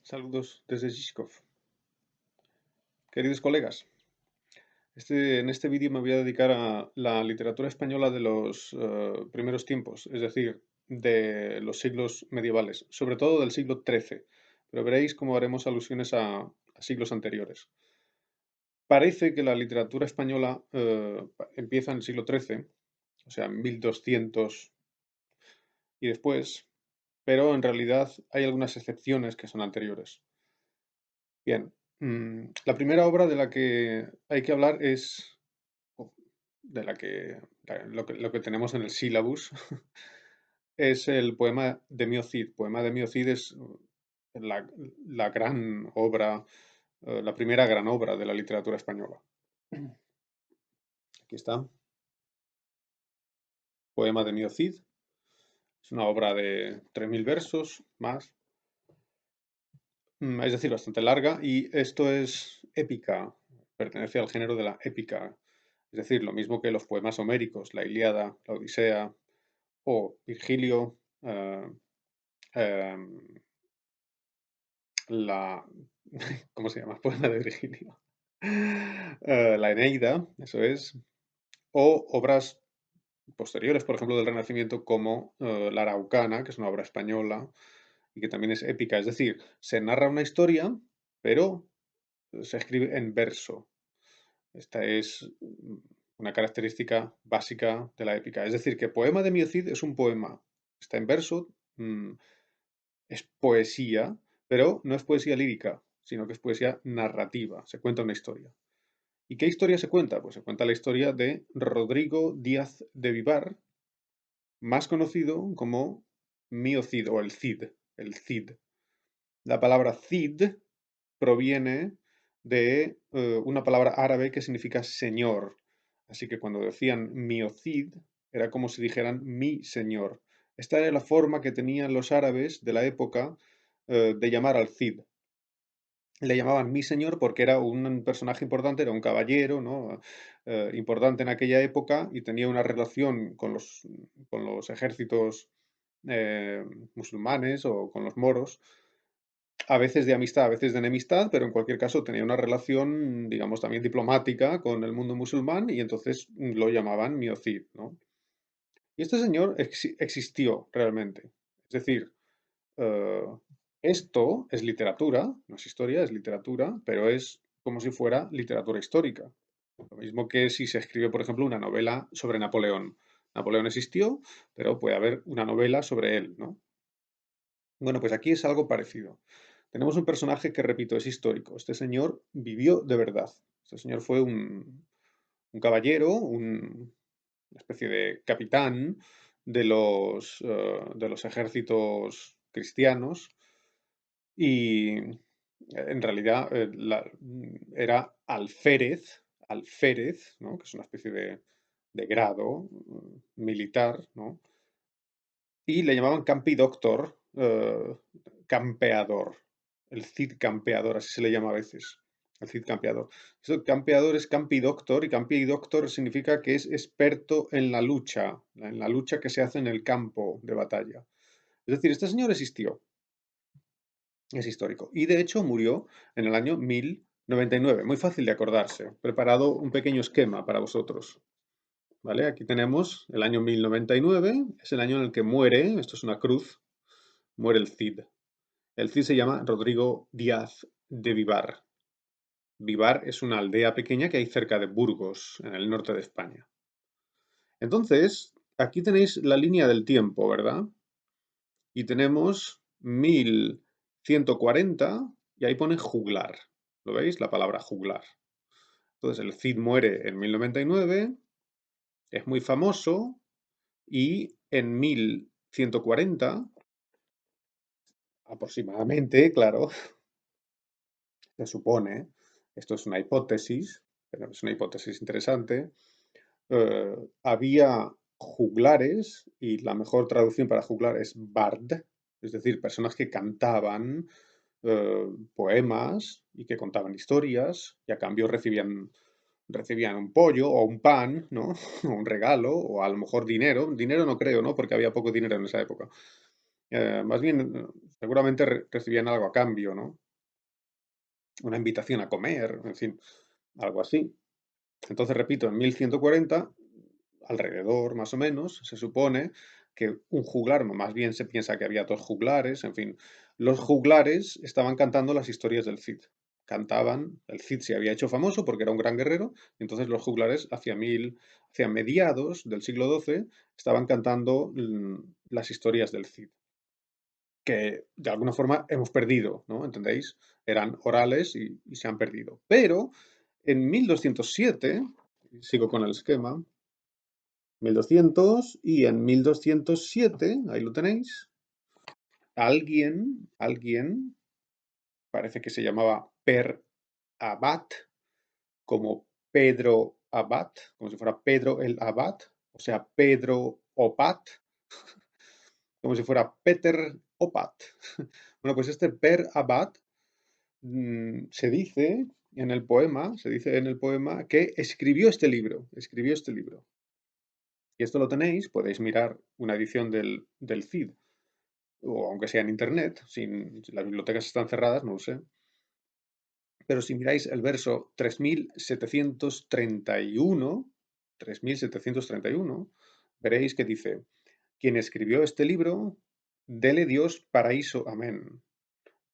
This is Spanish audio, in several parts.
Saludos desde Žižkov. Queridos colegas, en este vídeo me voy a dedicar a la literatura española de los primeros tiempos, es decir, de los siglos medievales, sobre todo del siglo XIII, pero veréis cómo haremos alusiones a siglos anteriores. Parece que la literatura española empieza en el siglo XIII, o sea, 1200 y después, pero en realidad hay algunas excepciones que son anteriores. Bien, la primera obra de la que hay que hablar es, o de la que, lo que tenemos en el sílabus, es el poema de Mio Cid. Poema de Mio Cid es la, la gran obra, la primera gran obra de la literatura española. Aquí está, Poema de Mio Cid. Es una obra de 3000 versos más, es decir, bastante larga, y esto es épica, pertenece al género de la épica. Es decir, lo mismo que los poemas homéricos, la Ilíada, la Odisea o Virgilio, em, la... ¿Cómo se llama? Poema de Virgilio. La Eneida, eso es. O obras posteriores, por ejemplo, del Renacimiento, como La Araucana, que es una obra española y que también es épica. Es decir, se narra una historia, pero se escribe en verso. Esta es una característica básica de la épica. Es decir, que Poema de Mio Cid es un poema. Está en verso, es poesía, pero no es poesía lírica, sino que es poesía narrativa. Se cuenta una historia. ¿Y qué historia se cuenta? Pues se cuenta la historia de Rodrigo Díaz de Vivar, más conocido como Mio Cid o el Cid. El Cid. La palabra Cid proviene de una palabra árabe que significa señor. Así que cuando decían Mio Cid, era como si dijeran mi señor. Esta era la forma que tenían los árabes de la época de llamar al Cid. Le llamaban mi señor porque era un personaje importante, era un caballero, ¿no? Importante en aquella época y tenía una relación con los ejércitos eh, musulmanes o con los moros, a veces de amistad, a veces de enemistad, pero en cualquier caso tenía una relación, digamos, también diplomática con el mundo musulmán y entonces lo llamaban mi Cid, ¿no? Y este señor existió realmente. Es decir, eh, esto es literatura, no es historia, es literatura, pero es como si fuera literatura histórica. Lo mismo que si se escribe, por ejemplo, una novela sobre Napoleón. Napoleón existió, pero puede haber una novela sobre él, ¿no? Bueno, pues aquí es algo parecido. Tenemos un personaje que, repito, es histórico. Este señor vivió de verdad. Este señor fue un caballero, una especie de capitán de los ejércitos cristianos y en realidad era alférez, ¿no? Que es una especie de grado militar, ¿no? Y le llamaban Campi Doctor, campeador. El Cid campeador, así se le llama a veces. El Cid campeador. Eso, campeador es Campi Doctor y Campi Doctor significa que es experto en la lucha que se hace en el campo de batalla. Es decir, este señor existió, es histórico. Y de hecho murió en el año 1099. Muy fácil de acordarse. He preparado un pequeño esquema para vosotros. ¿Vale? Aquí tenemos el año 1099, es el año en el que muere, esto es una cruz, muere el Cid. El Cid se llama Rodrigo Díaz de Vivar. Vivar es una aldea pequeña que hay cerca de Burgos, en el norte de España. Entonces, aquí tenéis la línea del tiempo, ¿verdad? Y tenemos 1140 y ahí pone juglar. ¿Lo veis? La palabra juglar. Entonces, el Cid muere en 1099, es muy famoso y en 1140 aproximadamente, claro, se supone, esto es una hipótesis, pero es una hipótesis interesante, había juglares, y la mejor traducción para juglar es bard, es decir, personas que cantaban poemas y que contaban historias, y a cambio recibían un pollo o un pan, ¿no? O un regalo, o a lo mejor dinero. Dinero no creo, ¿no? Porque había poco dinero en esa época. Más bien, seguramente recibían algo a cambio, ¿no? Una invitación a comer, en fin, algo así. Entonces, repito, en 1140, alrededor más o menos, se supone que un juglar, más bien se piensa que había dos juglares, en fin, los juglares estaban cantando las historias del Cid. Cantaban, el Cid se había hecho famoso porque era un gran guerrero, y entonces los juglares hacia mediados del siglo XII estaban cantando las historias del Cid, que de alguna forma hemos perdido, ¿no? ¿Entendéis? Eran orales y se han perdido. Pero en 1207, sigo con el esquema, 1200 y en 1207, ahí lo tenéis, alguien, parece que se llamaba Per Abad, como Pedro Abad, como si fuera Pedro el Abad, o sea, Pedro Opat, como si fuera Peter Opat. Bueno, pues este Per Abad se dice en el poema que escribió este libro. Y esto lo tenéis, podéis mirar una edición del Cid, o aunque sea en internet, si las bibliotecas están cerradas, no lo sé. Pero si miráis el verso 3731, veréis que dice, quien escribió este libro, dele Dios paraíso, amén.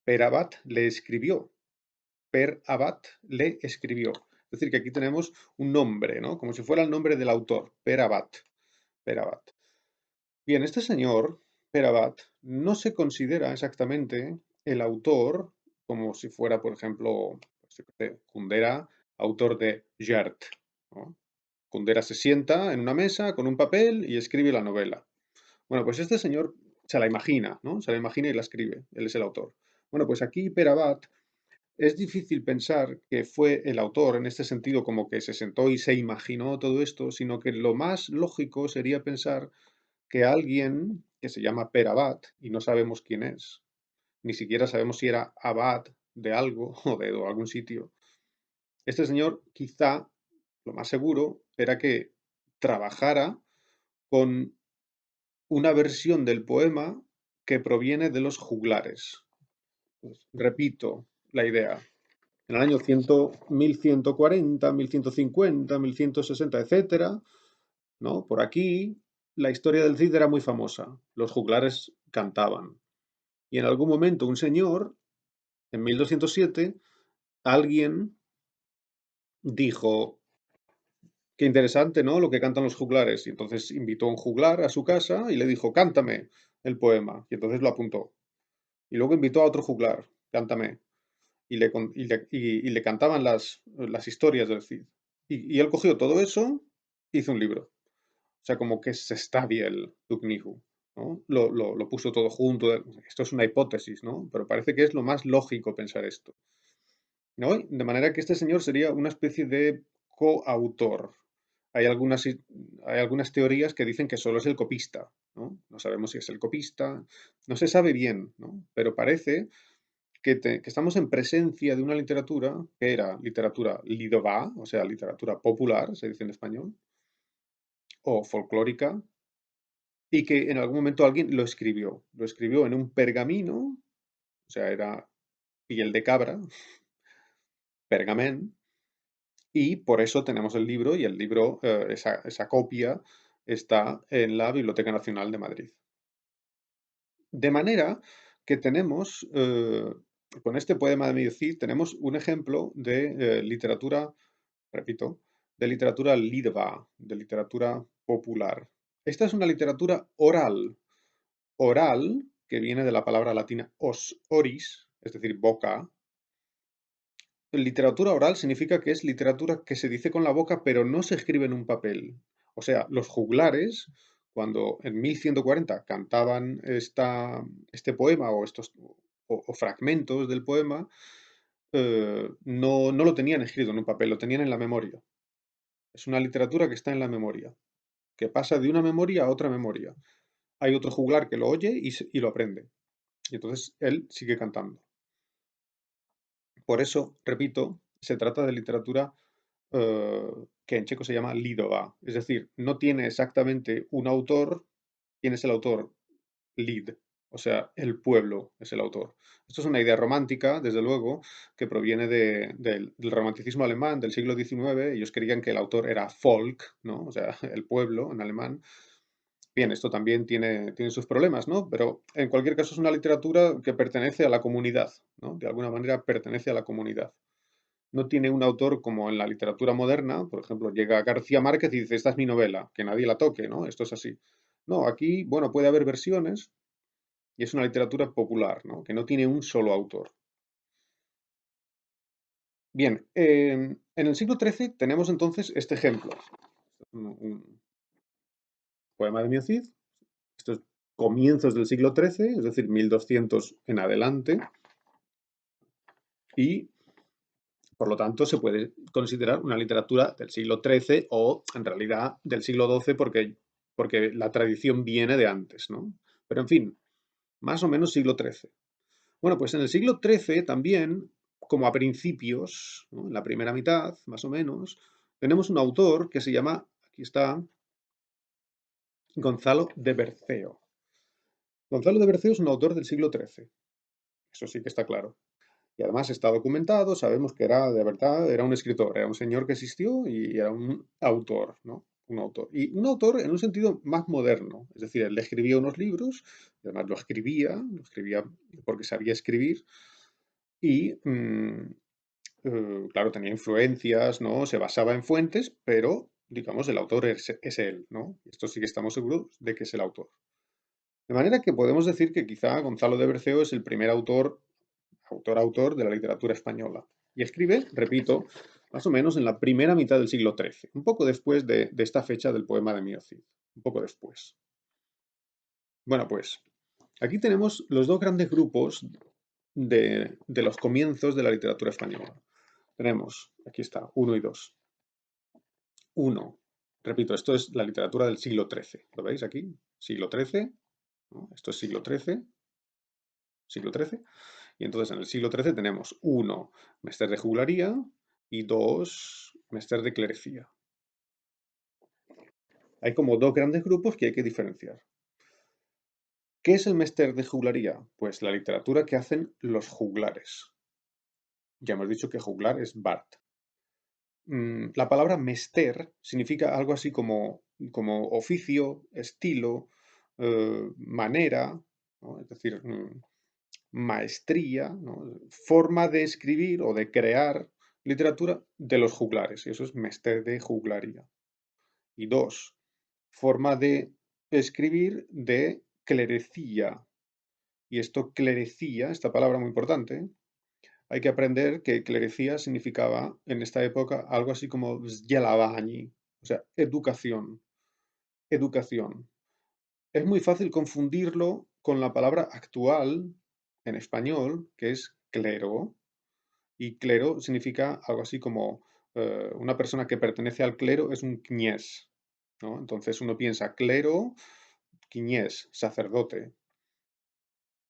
Per Abad le escribió, Per Abad le escribió. Es decir, que aquí tenemos un nombre, ¿no? Como si fuera el nombre del autor, Per Abad. Per Abad. Bien, este señor, Perabat, no se considera exactamente el autor, como si fuera, por ejemplo, pues, yo qué sé, Kundera, autor de Yert, ¿no? Kundera se sienta en una mesa con un papel y escribe la novela. Bueno, pues este señor se la imagina, ¿no? Se la imagina y la escribe. Él es el autor. Bueno, pues aquí Perabat es difícil pensar que fue el autor en este sentido, como que se sentó y se imaginó todo esto, sino que lo más lógico sería pensar que alguien que se llama Per Abad, y no sabemos quién es, ni siquiera sabemos si era abad de algo o de algún sitio, este señor quizá, lo más seguro, era que trabajara con una versión del poema que proviene de los juglares. Pues, repito la idea. En el año 100, 1140, 1150, 1160, etcétera, ¿no? Por aquí, la historia del Cid era muy famosa. Los juglares cantaban. Y en algún momento un señor, en 1207, alguien dijo, qué interesante, ¿no? Lo que cantan los juglares. Y entonces invitó a un juglar a su casa y le dijo, cántame el poema. Y entonces lo apuntó. Y luego invitó a otro juglar, cántame. Y le cantaban las historias del Cid. Y él cogió todo eso, hizo un libro. O sea, como que se está bien Duknihu, ¿no? Lo puso todo junto. Esto es una hipótesis, ¿no? Pero parece que es lo más lógico pensar esto, ¿no? De manera que este señor sería una especie de coautor. Hay algunas, hay algunas teorías que dicen que solo es el copista, ¿no? No sabemos si es el copista, no se sabe bien, ¿no? Pero parece que estamos en presencia de una literatura que era literatura lidová, o sea, literatura popular, se dice en español, o folclórica, y que en algún momento alguien lo escribió. Lo escribió en un pergamino, o sea, era piel de cabra, pergamén, y por eso tenemos el libro, y el libro, esa copia, está en la Biblioteca Nacional de Madrid. De manera que tenemos, con este poema de Medio Cid, tenemos un ejemplo de literatura, repito, de literatura lidva, de literatura popular. Esta es una literatura oral, oral, que viene de la palabra latina os, oris, es decir, boca. Literatura oral significa que es literatura que se dice con la boca, pero no se escribe en un papel. O sea, los juglares, cuando en 1140 cantaban este poema o estos o fragmentos del poema, no lo tenían escrito en un papel, lo tenían en la memoria. Es una literatura que está en la memoria, que pasa de una memoria a otra memoria. Hay otro juglar que lo oye y lo aprende. Y entonces él sigue cantando. Por eso, repito, se trata de literatura que en checo se llama lidová. Es decir, no tiene exactamente un autor. ¿Quién es el autor? Lid. o sea, el pueblo es el autor. Esto es una idea romántica, desde luego, que proviene del romanticismo alemán del siglo XIX. Ellos creían que el autor era Volk, ¿no? O sea, el pueblo en alemán. Bien, esto también tiene sus problemas, ¿no? Pero en cualquier caso es una literatura que pertenece a la comunidad, ¿no? De alguna manera pertenece a la comunidad. No tiene un autor como en la literatura moderna, por ejemplo, llega García Márquez y dice, esta es mi novela, que nadie la toque, ¿no? Esto es así. No, aquí, bueno, puede haber versiones y es una literatura popular, ¿no? Que no tiene un solo autor. Bien, en el siglo XIII tenemos entonces este ejemplo. Un poema de Mio Cid, esto es comienzos del siglo XIII, es decir, 1200 en adelante, y por lo tanto se puede considerar una literatura del siglo XIII o en realidad del siglo XII porque la tradición viene de antes, ¿no? Pero en fin, más o menos siglo XIII. Bueno, pues en el siglo XIII también, como a principios, ¿no? En la primera mitad, más o menos, tenemos un autor que se llama, aquí está, Gonzalo de Berceo. Gonzalo de Berceo es un autor del siglo XIII, eso sí que está claro. Y además está documentado, sabemos que era de verdad, era un escritor, era un señor que existió y era un autor, ¿no? Un autor. Y un autor en un sentido más moderno, es decir, él escribía unos libros, y además lo escribía porque sabía escribir y, claro, tenía influencias, ¿no? Se basaba en fuentes, pero, digamos, el autor es él, ¿no? Esto sí que estamos seguros de que es el autor. De manera que podemos decir que quizá Gonzalo de Berceo es el primer autor de la literatura española. Y escribe, repito, más o menos en la primera mitad del siglo XIII, un poco después de esta fecha del poema de Mio Cid, un poco después. Bueno, pues aquí tenemos los dos grandes grupos de los comienzos de la literatura española. Tenemos, aquí está, uno y dos. Uno, repito, esto es la literatura del siglo XIII. ¿Lo veis aquí? Siglo XIII, ¿no? Esto es siglo XIII. Y entonces en el siglo XIII tenemos uno, Mester de juglaría y dos, Mester de clerecía. Hay como dos grandes grupos que hay que diferenciar. ¿Qué es el Mester de juglaría? Pues la literatura que hacen los juglares. Ya hemos dicho que juglar es Bart. La palabra mester significa algo así como oficio, estilo, manera, ¿no? Es decir, maestría, ¿no? Forma de escribir o de crear literatura de los juglares, y eso es mester de juglaría. Y dos, forma de escribir de clerecía. Y esto clerecía, esta palabra muy importante, hay que aprender que clerecía significaba en esta época algo así como vzdělávání, o sea, educación, educación. Es muy fácil confundirlo con la palabra actual en español, que es clero, y clero significa algo así como una persona que pertenece al clero es un kniez, ¿no? Entonces uno piensa clero, kniez, sacerdote.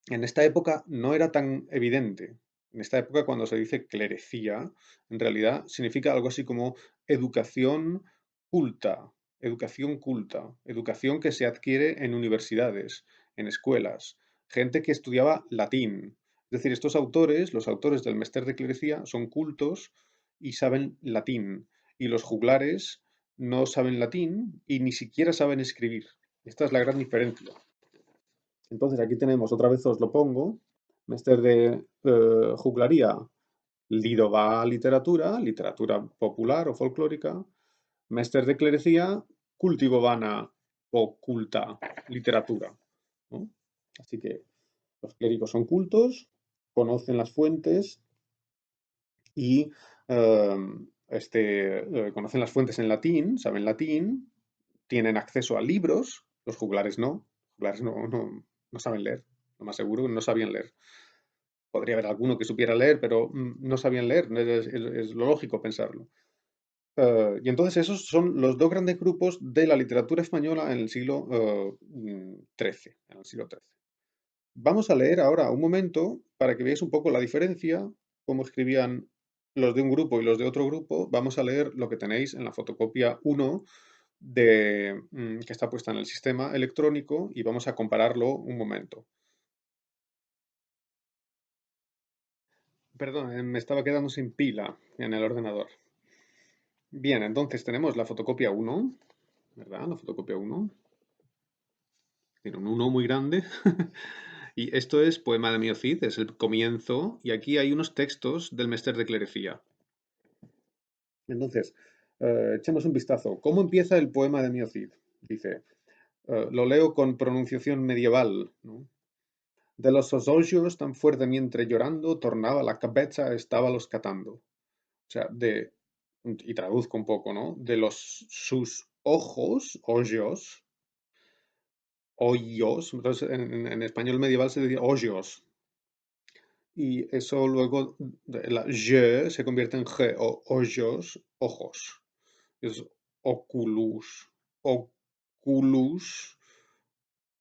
En esta época no era tan evidente. En esta época, cuando se dice clerecía, en realidad significa algo así como educación culta, educación culta, educación que se adquiere en universidades, en escuelas, gente que estudiaba latín. Es decir, estos autores, los autores del Mester de Clerecía, son cultos y saben latín, y los juglares no saben latín y ni siquiera saben escribir. Esta es la gran diferencia. Entonces aquí tenemos, otra vez os lo pongo, Mester de juglaría, lidová literatura, literatura popular o folclórica, Mester de clerecía, cultivovana o culta literatura, ¿no? Así que los clérigos son cultos, conocen las fuentes y conocen las fuentes en latín, saben latín, tienen acceso a libros, los juglares no saben leer, lo más seguro no sabían leer. Podría haber alguno que supiera leer, pero no sabían leer, es lo lógico pensarlo. Y entonces esos son los dos grandes grupos de la literatura española en el siglo XIII, en el siglo XIII. Vamos a leer ahora un momento para que veáis un poco la diferencia, cómo escribían los de un grupo y los de otro grupo. Vamos a leer lo que tenéis en la fotocopia 1 que está puesta en el sistema electrónico y vamos a compararlo un momento. Perdón, me estaba quedando sin pila en el ordenador. Bien, entonces tenemos la fotocopia uno, ¿verdad? La fotocopia uno. Tiene un 1 muy grande. Y esto es Poema de Mio Cid, es el comienzo. Y aquí hay unos textos del Mester de Clerecía. Entonces, echemos un vistazo. ¿Cómo empieza el poema de Mio Cid? Dice, lo leo con pronunciación medieval, ¿no? De los ojos tan fuerte mientras llorando, tornaba la cabeza, estaba los catando. O sea, y traduzco un poco, ¿no? De sus ojos, hoyos, hoyos, entonces en español medieval se dice hoyos, y eso luego, la je se convierte en g, o hoyos, ojos, es oculus, oculus,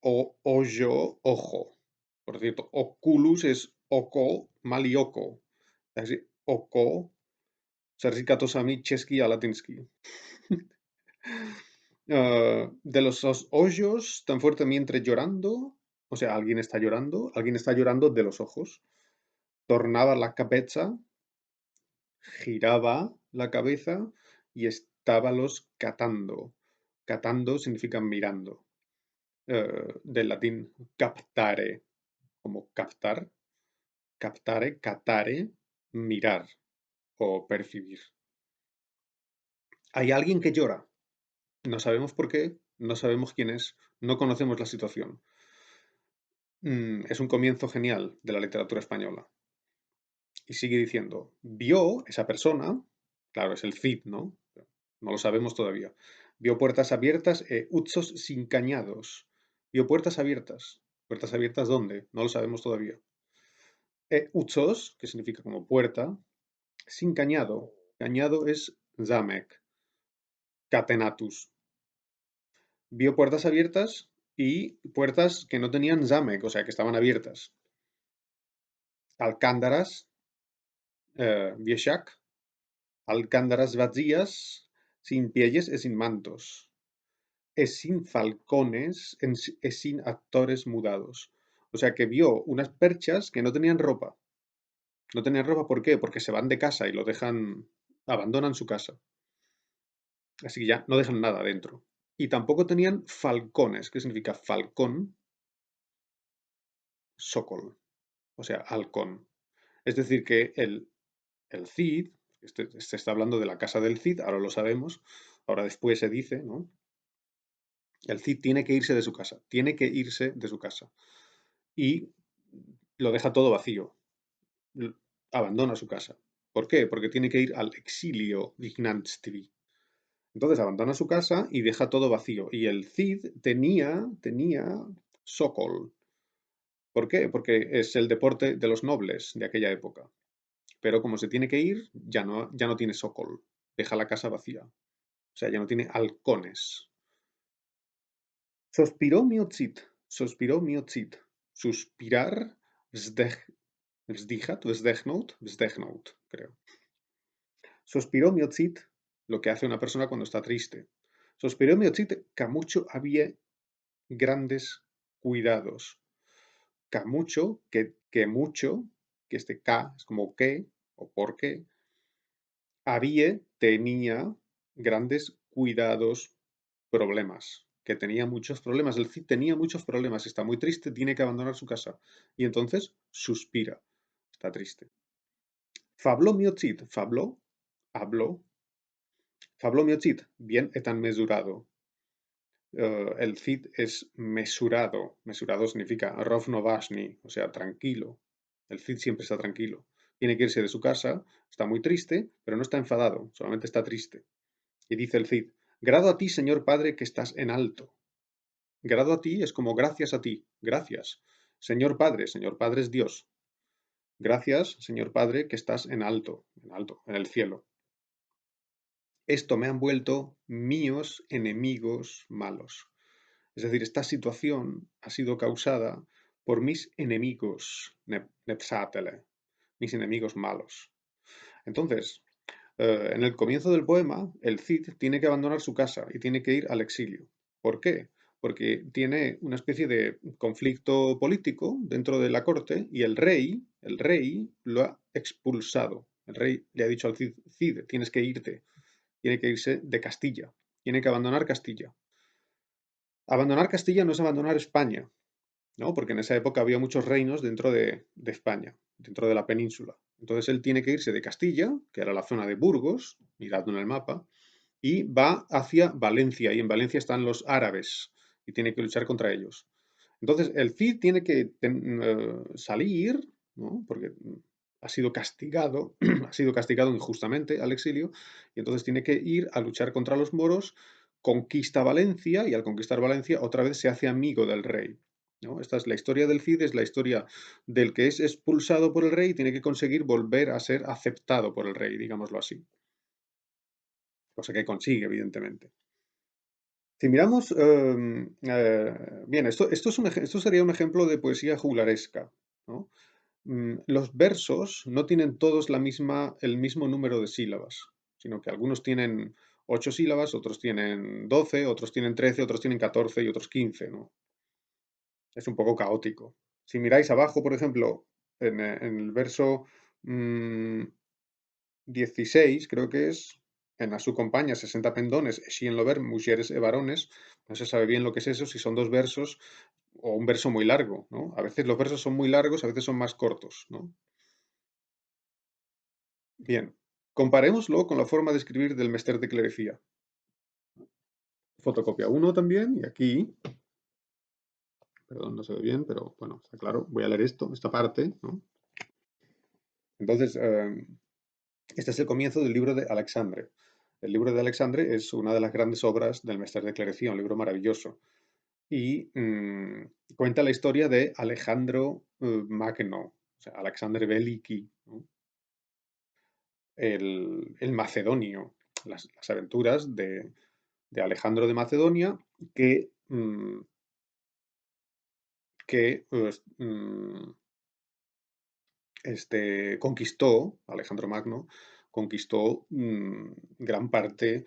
o hoyo, ojo. Por cierto, oculus es oko, malioko, así, oko, certificato sami czeski a latinsky. De los hoyos tan fuerte mientras llorando, o sea, alguien está llorando de los ojos. Tornaba la cabeza, giraba la cabeza y estábalos catando. Catando significa mirando. Del latín captare, como captar, captare, catare, mirar o percibir. Hay alguien que llora. No sabemos por qué, no sabemos quién es, no conocemos la situación. Es un comienzo genial de la literatura española. Y sigue diciendo, vio esa persona, claro, es el Cid, ¿no? No lo sabemos todavía. Vio puertas abiertas e hutsos sin cañados. Vio puertas abiertas. ¿Puertas abiertas dónde? No lo sabemos todavía. Hutsos, que significa como puerta, sin cañado. Cañado es zamek, catenatus. Vio puertas abiertas y puertas que no tenían zamek, o sea, que estaban abiertas. Alcándaras, vieshak, alcándaras vacías, sin pies y sin mantos. Es sin falcones, es sin actores mudados. O sea que vio unas perchas que no tenían ropa. No tenían ropa, ¿por qué? Porque se van de casa y lo dejan, abandonan su casa. Así que ya no dejan nada dentro. Y tampoco tenían falcones, que significa falcón, sokol, o sea, halcón. Es decir, que el Cid, se está hablando de la casa del Cid, ahora lo sabemos, ahora después se dice, ¿no? El Cid tiene que irse de su casa, tiene que irse de su casa. Y lo deja todo vacío, abandona su casa. ¿Por qué? Porque tiene que ir al exilio dignanstvi. Entonces abandona su casa y deja todo vacío. Y el Cid tenía Sokol. ¿Por qué? Porque es el deporte de los nobles de aquella época. Pero como se tiene que ir, ya no tiene Sokol. Deja la casa vacía. O sea, ya no tiene halcones. Sospiró Miocid. Suspirar, vzdech, vzdechnut, creo. Sospiró Miocid, lo que hace una persona cuando está triste. Sospiró Miocid, Camucho había grandes cuidados. Camucho, que mucho, que este K es como que, o por qué, había, tenía grandes cuidados, problemas, que tenía muchos problemas. El Cid tenía muchos problemas, está muy triste, tiene que abandonar su casa. Y entonces suspira, está triste. Fabló mio Cid, fabló, habló. Fabló mio Cid, bien tan mesurado. El Cid es mesurado. Mesurado significa rovnovážny, o sea, tranquilo. El Cid siempre está tranquilo. Tiene que irse de su casa, está muy triste, pero no está enfadado, solamente está triste. Y dice el Cid, grado a ti, señor padre, que estás en alto. Grado a ti es como gracias a ti, gracias. Señor padre es Dios. Gracias, señor padre, que estás en alto, en el cielo. Esto me han vuelto míos enemigos malos. Es decir, esta situación ha sido causada por mis enemigos, nepsatele, mis enemigos malos. Entonces, en el comienzo del poema, el Cid tiene que abandonar su casa y tiene que ir al exilio. ¿Por qué? Porque tiene una especie de conflicto político dentro de la corte y el rey expulsado. El rey le ha dicho al Cid, tienes que irte, tiene que irse de Castilla, tiene que abandonar Castilla. Abandonar Castilla no es abandonar España, ¿no? Porque en esa época había muchos reinos dentro de España, dentro de la península. Entonces él tiene que irse de Castilla, que era la zona de Burgos, miradlo en el mapa, y va hacia Valencia, y en Valencia están los árabes, y tiene que luchar contra ellos. Entonces el Cid tiene que salir, ¿no? Porque ha sido castigado, ha sido castigado injustamente al exilio, y entonces tiene que ir a luchar contra los moros, conquista Valencia, y al conquistar Valencia otra vez se hace amigo del rey, ¿no? Esta es la historia del Cid, es la historia del que es expulsado por el rey y tiene que conseguir volver a ser aceptado por el rey, digámoslo así. Cosa que consigue, evidentemente. Si miramos, bien, esto sería un ejemplo de poesía juglaresca, ¿no? Los versos no tienen todos el mismo número de sílabas, sino que algunos tienen 8 sílabas, otros tienen 12, otros tienen 13, otros tienen 14 y otros 15, ¿no? Es un poco caótico. Si miráis abajo, por ejemplo, en el verso mm, 16, creo que es, en a su compañía 60 pendones, si en lo ver, mujeres e varones, no se sabe bien lo que es eso, si son dos versos o un verso muy largo, ¿no? A veces los versos son muy largos, a veces son más cortos, ¿no? Bien, comparémoslo con la forma de escribir del Mester de Clerecía. Fotocopia uno también, y aquí, perdón, no se ve bien, pero bueno, está claro, voy a leer esta parte, ¿no? Entonces, este es el comienzo del libro de Alexandre. El libro de Alexandre es una de las grandes obras del Mester de Clerecía, un libro maravilloso. Y cuenta la historia de Alejandro Magno, o sea, Alexandre Veliki, ¿no? El macedonio, las aventuras de Alejandro de Macedonia que, pues, conquistó, Alejandro Magno, conquistó gran parte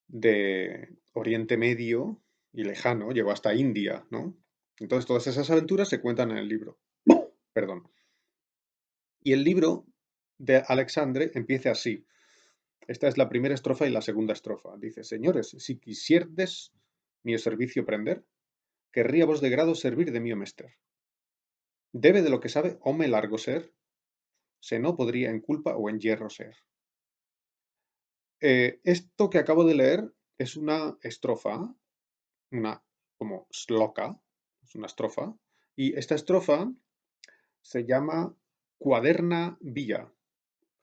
de Oriente Medio y lejano, llegó hasta India, ¿no? Entonces todas esas aventuras se cuentan en el libro. Perdón. Y el libro de Alexandre empieza así. Esta es la primera estrofa y la segunda estrofa. Dice, señores, si quisierdes mi servicio prender, querría vos de grado servir de mío mester. Debe de lo que sabe home largo ser, se no podría en culpa o en hierro ser. Esto que acabo de leer es una estrofa, una como sloka, es una estrofa, y esta estrofa se llama Cuaderna Vía.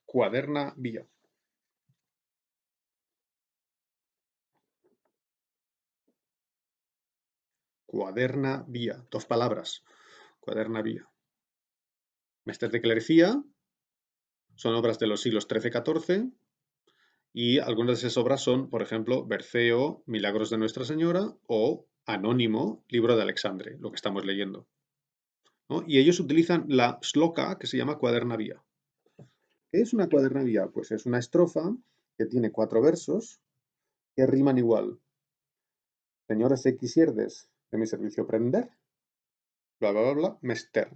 Cuaderna Vía. Cuaderna Vía. Dos palabras. Cuaderna Vía. Mester de Clerecía son obras de los siglos XIII-XIV y algunas de esas obras son, por ejemplo, Berceo, Milagros de Nuestra Señora o Anónimo, Libro de Alexandre, lo que estamos leyendo, ¿no? Y ellos utilizan la sloka que se llama Cuaderna Vía. ¿Qué es una cuaderna vía? Pues es una estrofa que tiene 4 versos que riman igual. Señores se quisierdes de mi servicio prender, bla, bla, bla, bla, mester,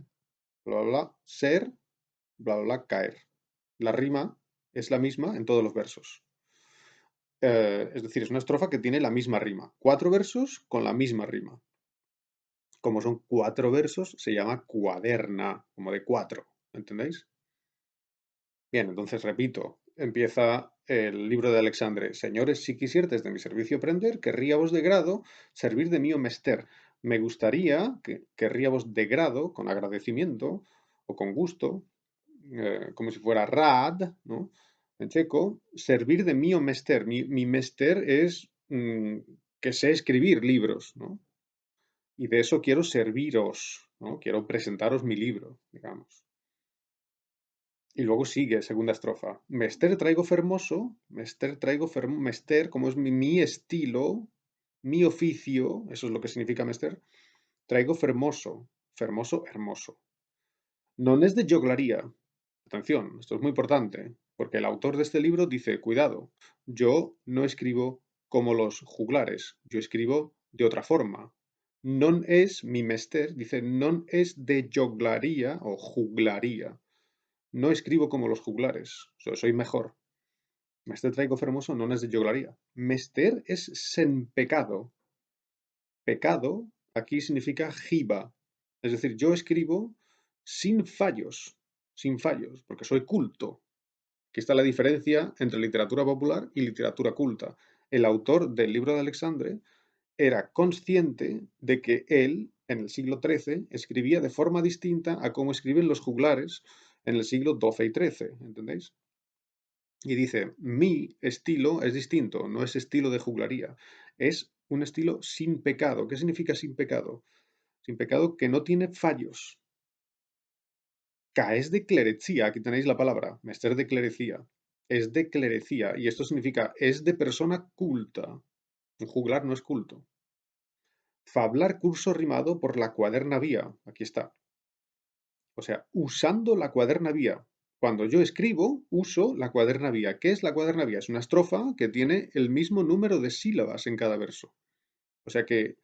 bla, bla, bla, ser, bla, bla, bla, caer. La rima es la misma en todos los versos. Es decir, es una estrofa que tiene la misma rima. 4 versos con la misma rima. Como son 4 versos, se llama cuaderna, como de 4. ¿Entendéis? Bien, entonces repito, empieza el libro de Alexandre. Señores, si quisiertes de mi servicio prender, querríamos de grado servir de mío mester. Me gustaría, querríamos de grado, con agradecimiento o con gusto, como si fuera rad, ¿no? En checo, servir de mío mester. Mi mester es que sé escribir libros, ¿no? Y de eso quiero serviros, ¿no? Quiero presentaros mi libro, digamos. Y luego sigue, segunda estrofa. Mester traigo fermoso, mester, como es mi estilo, mi oficio, eso es lo que significa mester, traigo fermoso, fermoso, hermoso. Non es de joglaría. Atención, esto es muy importante, porque el autor de este libro dice, cuidado, yo no escribo como los juglares, yo escribo de otra forma. Non es mi mester, dice, non es de joglaría o juglaría. no escribo como los juglares, soy mejor. Mester traigo fermoso non es de joglaría. Mester es sen pecado. Pecado aquí significa giba. Es decir, yo escribo sin fallos, porque soy culto. Aquí está la diferencia entre literatura popular y literatura culta. El autor del libro de Alexandre era consciente de que él, en el siglo XIII, escribía de forma distinta a cómo escriben los juglares en el siglo XII y XIII, ¿entendéis? Y dice, mi estilo es distinto, no es estilo de juglaría, es un estilo sin pecado. ¿Qué significa sin pecado? Sin pecado que no tiene fallos. Es de clerecía, aquí tenéis la palabra, mester de clerecía. Es de clerecía, y esto significa, es de persona culta. Un juglar no es culto. Fablar curso rimado por la cuaderna vía, aquí está. O sea, usando la cuaderna vía. Cuando yo escribo, uso la cuaderna vía. ¿Qué es la cuaderna vía? Es una estrofa que tiene el mismo número de sílabas en cada verso. O sea que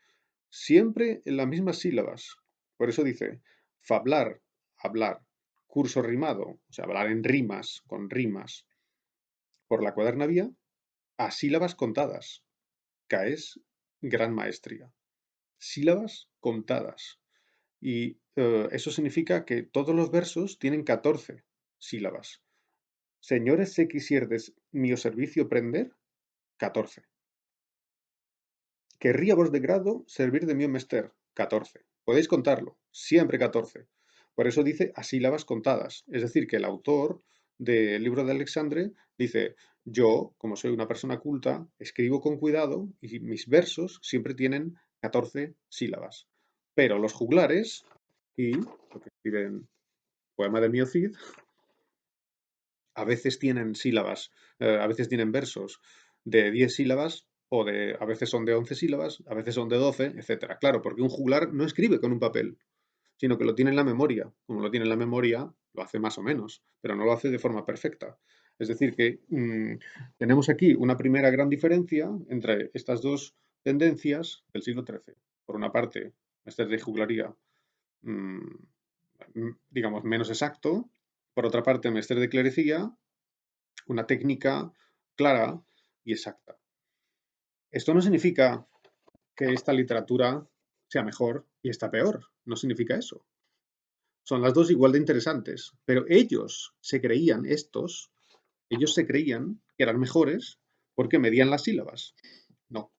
siempre en las mismas sílabas. Por eso dice, fablar, hablar, curso rimado, o sea, hablar en rimas, con rimas, por la cuaderna vía, a sílabas contadas. Es gran maestría. Sílabas contadas. Y eso significa que todos los versos tienen 14 sílabas. Señores, se quisierdes mío servicio prender, 14. Querría vos de grado servir de mío mester, 14. Podéis contarlo, siempre 14. Por eso dice a sílabas contadas. Es decir, que el autor del libro de Alexandre dice, yo, como soy una persona culta, escribo con cuidado y mis versos siempre tienen 14 sílabas. Pero los juglares, y lo que escriben poema de Mio Cid, a veces tienen sílabas, a veces tienen versos de 10 sílabas o a veces son de 11 sílabas, a veces son de 12, etcétera. Claro, porque un juglar no escribe con un papel, sino que lo tiene en la memoria. Como lo tiene en la memoria, lo hace más o menos, pero no lo hace de forma perfecta. Es decir, que tenemos aquí una primera gran diferencia entre estas dos tendencias del siglo XIII. Por una parte, este de juglaría mm, digamos, menos exacto. Por otra parte, Mester de clerecía, una técnica clara y exacta. Esto no significa que esta literatura sea mejor y esta peor. No significa eso. Son las dos igual de interesantes. Pero ellos se creían que eran mejores porque medían las sílabas. No,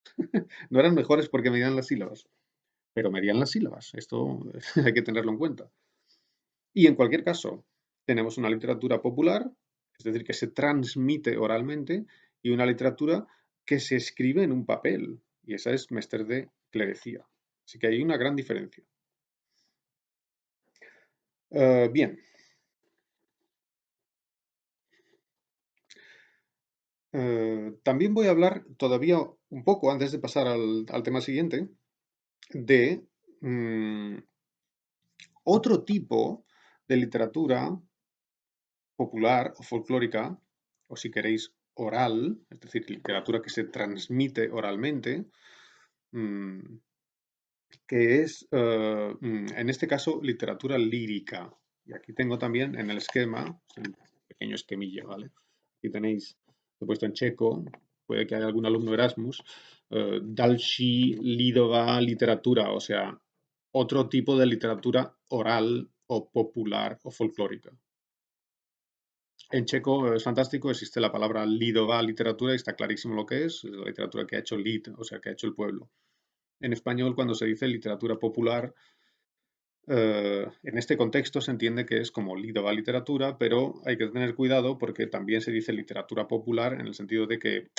no eran mejores porque medían las sílabas, pero medían las sílabas. Esto hay que tenerlo en cuenta. Y en cualquier caso, tenemos una literatura popular, es decir, que se transmite oralmente, y una literatura que se escribe en un papel, y esa es Mester de clerecía. Así que hay una gran diferencia. Bien, también voy a hablar todavía un poco, antes de pasar al tema siguiente, de otro tipo de literatura popular o folclórica, o si queréis oral, es decir, literatura que se transmite oralmente, mm, que es, en este caso, literatura lírica. Y aquí tengo también en el esquema, un pequeño esquemilla, ¿vale? Aquí tenéis, lo he puesto en checo, puede que haya algún alumno Erasmus, další lidová literatura, o sea, otro tipo de literatura oral o popular o folclórica. En checo es fantástico, existe la palabra lidová literatura y está clarísimo lo que es la literatura que ha hecho Lid, o sea, que ha hecho el pueblo. En español, cuando se dice literatura popular, en este contexto se entiende que es como lidová literatura, pero hay que tener cuidado porque también se dice literatura popular en el sentido de que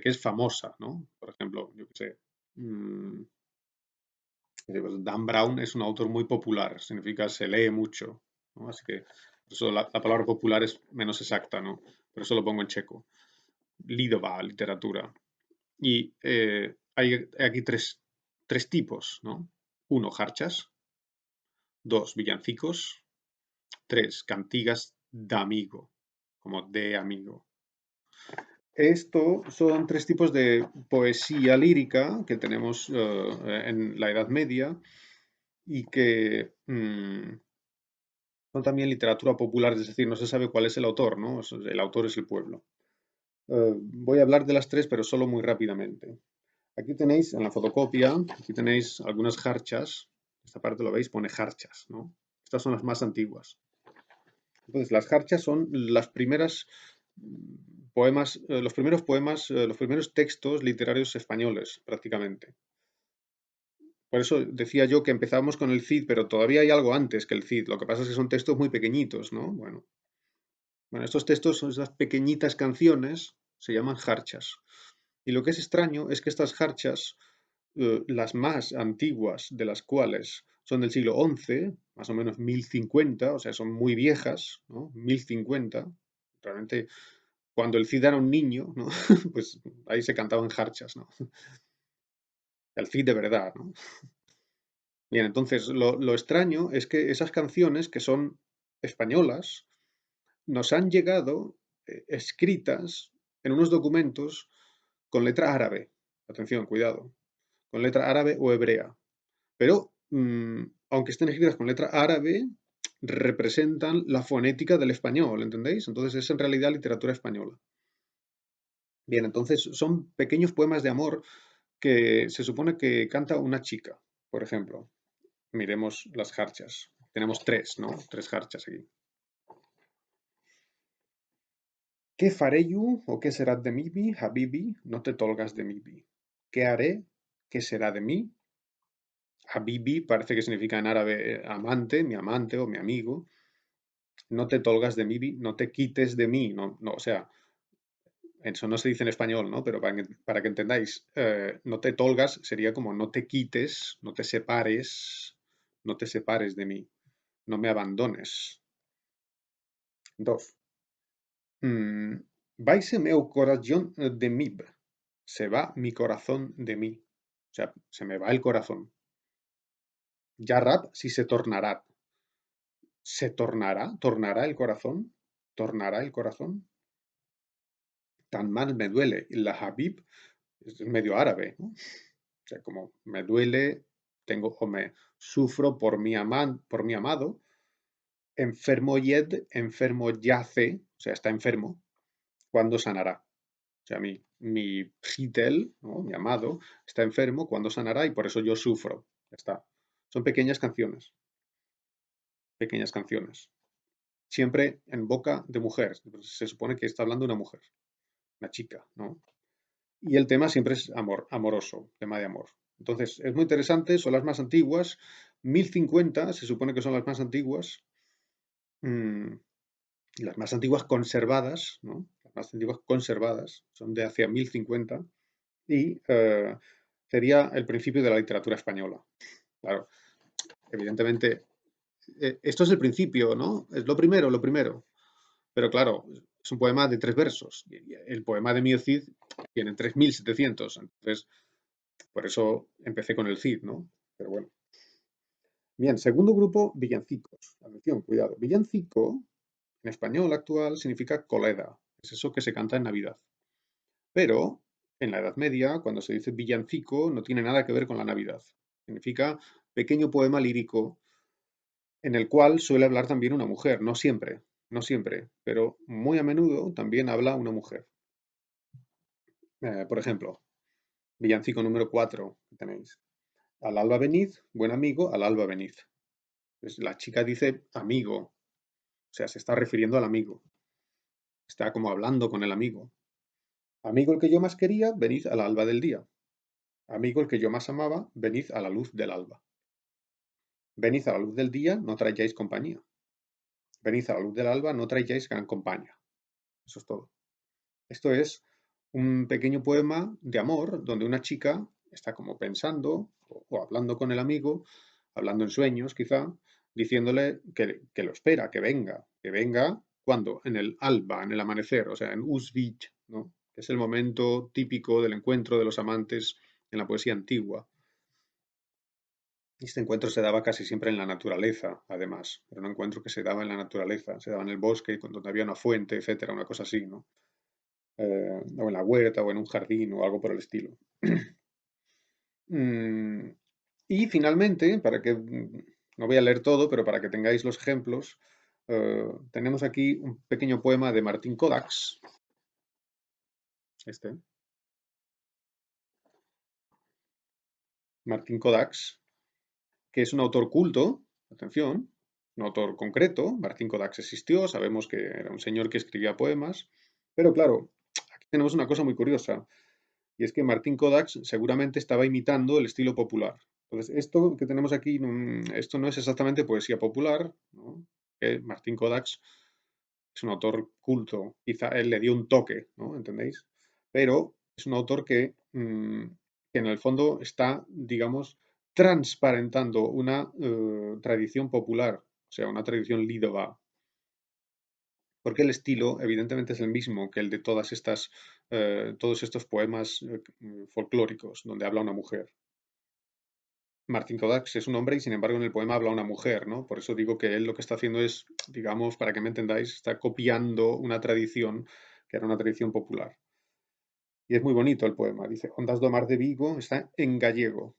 es famosa, ¿no? Por ejemplo, yo qué sé, pues Dan Brown es un autor muy popular, significa se lee mucho, ¿no? Así que por eso la palabra popular es menos exacta, ¿no? Por eso lo pongo en checo. Lidová, literatura. Y hay aquí tres tipos, ¿no? Uno, jarchas. Dos, villancicos. Tres, cantigas de amigo, como de amigo. Esto son tres tipos de poesía lírica que tenemos en la Edad Media y que Son también literatura popular, es decir, no se sabe cuál es el autor, ¿no? El autor es el pueblo. Voy a hablar de las tres, pero solo muy rápidamente. Aquí tenéis, en la fotocopia, aquí tenéis algunas jarchas. Esta parte lo veis, pone jarchas, ¿no? Estas son las más antiguas. Entonces, las jarchas son las primeras poemas, los primeros poemas, los primeros textos literarios españoles, prácticamente. Por eso decía yo que empezamos con el Cid, pero todavía hay algo antes que el Cid. Lo que pasa es que son textos muy pequeñitos, ¿no? Bueno, estos textos son esas pequeñitas canciones, se llaman jarchas. Y lo que es extraño es que estas jarchas, las más antiguas de las cuales son del siglo XI, más o menos 1050, o sea, son muy viejas, ¿no? 1050. Realmente, cuando el Cid era un niño, ¿no? Pues ahí se cantaban jarchas, ¿no? El Cid de verdad, ¿no? Bien, entonces lo extraño es que esas canciones que son españolas nos han llegado escritas en unos documentos con letra árabe. Atención, cuidado. Con letra árabe o hebrea. Pero, aunque estén escritas con letra árabe, representan la fonética del español, ¿entendéis? Entonces es en realidad literatura española. Bien, entonces son pequeños poemas de amor que se supone que canta una chica, por ejemplo. Miremos las jarchas. Tenemos tres, ¿no? Tres jarchas aquí. ¿Qué faré yo o qué será de mí, Habibi? No te tolgas de mí. ¿Qué haré? ¿Qué será de mí? Habibi parece que significa en árabe amante, mi amante o mi amigo. No te tolgas de mí, no te quites de mí. No, no, o sea, eso no se dice en español, ¿no? Pero para que entendáis, no te tolgas sería como no te quites, no te separes de mí, no me abandones. Dos. Mm, Vaise meu corazón de mí. Se va mi corazón de mí. O sea, se me va el corazón. Ya rap si se tornará. ¿Se tornará? ¿Tornará el corazón? ¿Tornará el corazón? Tan mal me duele. Y la Habib es medio árabe, ¿no? O sea, como me duele, tengo o me sufro por mi amado. Enfermo yed, enfermo yace, o sea, está enfermo. ¿Cuándo sanará? O sea, mi Hitel, ¿no? Mi amado, está enfermo, ¿cuándo sanará? Y por eso yo sufro. Ya está. Son pequeñas canciones, pequeñas canciones. Siempre en boca de mujer. Se supone que está hablando una mujer, una chica, ¿no? Y el tema siempre es amor, amoroso, tema de amor. Entonces, es muy interesante, son las más antiguas. 1050 se supone que son las más antiguas. mm, las más antiguas conservadas, ¿no? Las más antiguas conservadas son de hacia 1050 y sería el principio de la literatura española. Claro, evidentemente, esto es el principio, ¿no? Es lo primero, lo primero. Pero claro, es un poema de tres versos. Y el poema de Mío Cid tiene 3700. Entonces, por eso empecé con el Cid, ¿no? Pero bueno. Bien, segundo grupo, villancicos. Atención, cuidado. Villancico, en español actual, significa coleda. Es eso que se canta en Navidad. Pero en la Edad Media, cuando se dice villancico, no tiene nada que ver con la Navidad. Significa pequeño poema lírico en el cual suele hablar también una mujer. No siempre, no siempre, pero muy a menudo también habla una mujer. Por ejemplo, villancico número 4 que tenéis. Al alba venid, buen amigo, al alba venid. Pues la chica dice amigo, o sea, se está refiriendo al amigo. Está como hablando con el amigo. Amigo el que yo más quería, venid al alba del día. Amigo el que yo más amaba, venid a la luz del alba. Venid a la luz del día, no traigáis compañía. Venid a la luz del alba, no traigáis gran compañía. Eso es todo. Esto es un pequeño poema de amor donde una chica está como pensando o hablando con el amigo, hablando en sueños quizá, diciéndole que lo espera, que venga cuando, en el alba, en el amanecer, o sea, en Usvich, ¿no? Que es el momento típico del encuentro de los amantes en la poesía antigua. Este encuentro se daba casi siempre en la naturaleza, además. Era un encuentro que se daba en la naturaleza, se daba en el bosque, donde había una fuente, etcétera, una cosa así, ¿no? O en la huerta, o en un jardín, o algo por el estilo. Y finalmente, no voy a leer todo, pero para que tengáis los ejemplos, Tenemos aquí un pequeño poema de Martín Codax. Este. Martín Codax, que es un autor culto, atención, un autor concreto. Martín Codax existió, sabemos que era un señor que escribía poemas, pero claro, aquí tenemos una cosa muy curiosa, y es que Martín Codax seguramente estaba imitando el estilo popular. Entonces, esto que tenemos aquí, esto no es exactamente poesía popular, ¿no? Martín Codax es un autor culto, quizá él le dio un toque, ¿no? ¿Entendéis? Pero es un autor que en el fondo está, digamos, transparentando una tradición popular, o sea, una tradición lídova, porque el estilo evidentemente es el mismo que el de todos estos poemas folclóricos donde habla una mujer. Martín Codax es un hombre y sin embargo en el poema habla una mujer, ¿no? Por eso digo que él lo que está haciendo es, digamos, para que me entendáis, está copiando una tradición que era una tradición popular. Y es muy bonito el poema. Dice, Ondas do mar de Vigo está en gallego.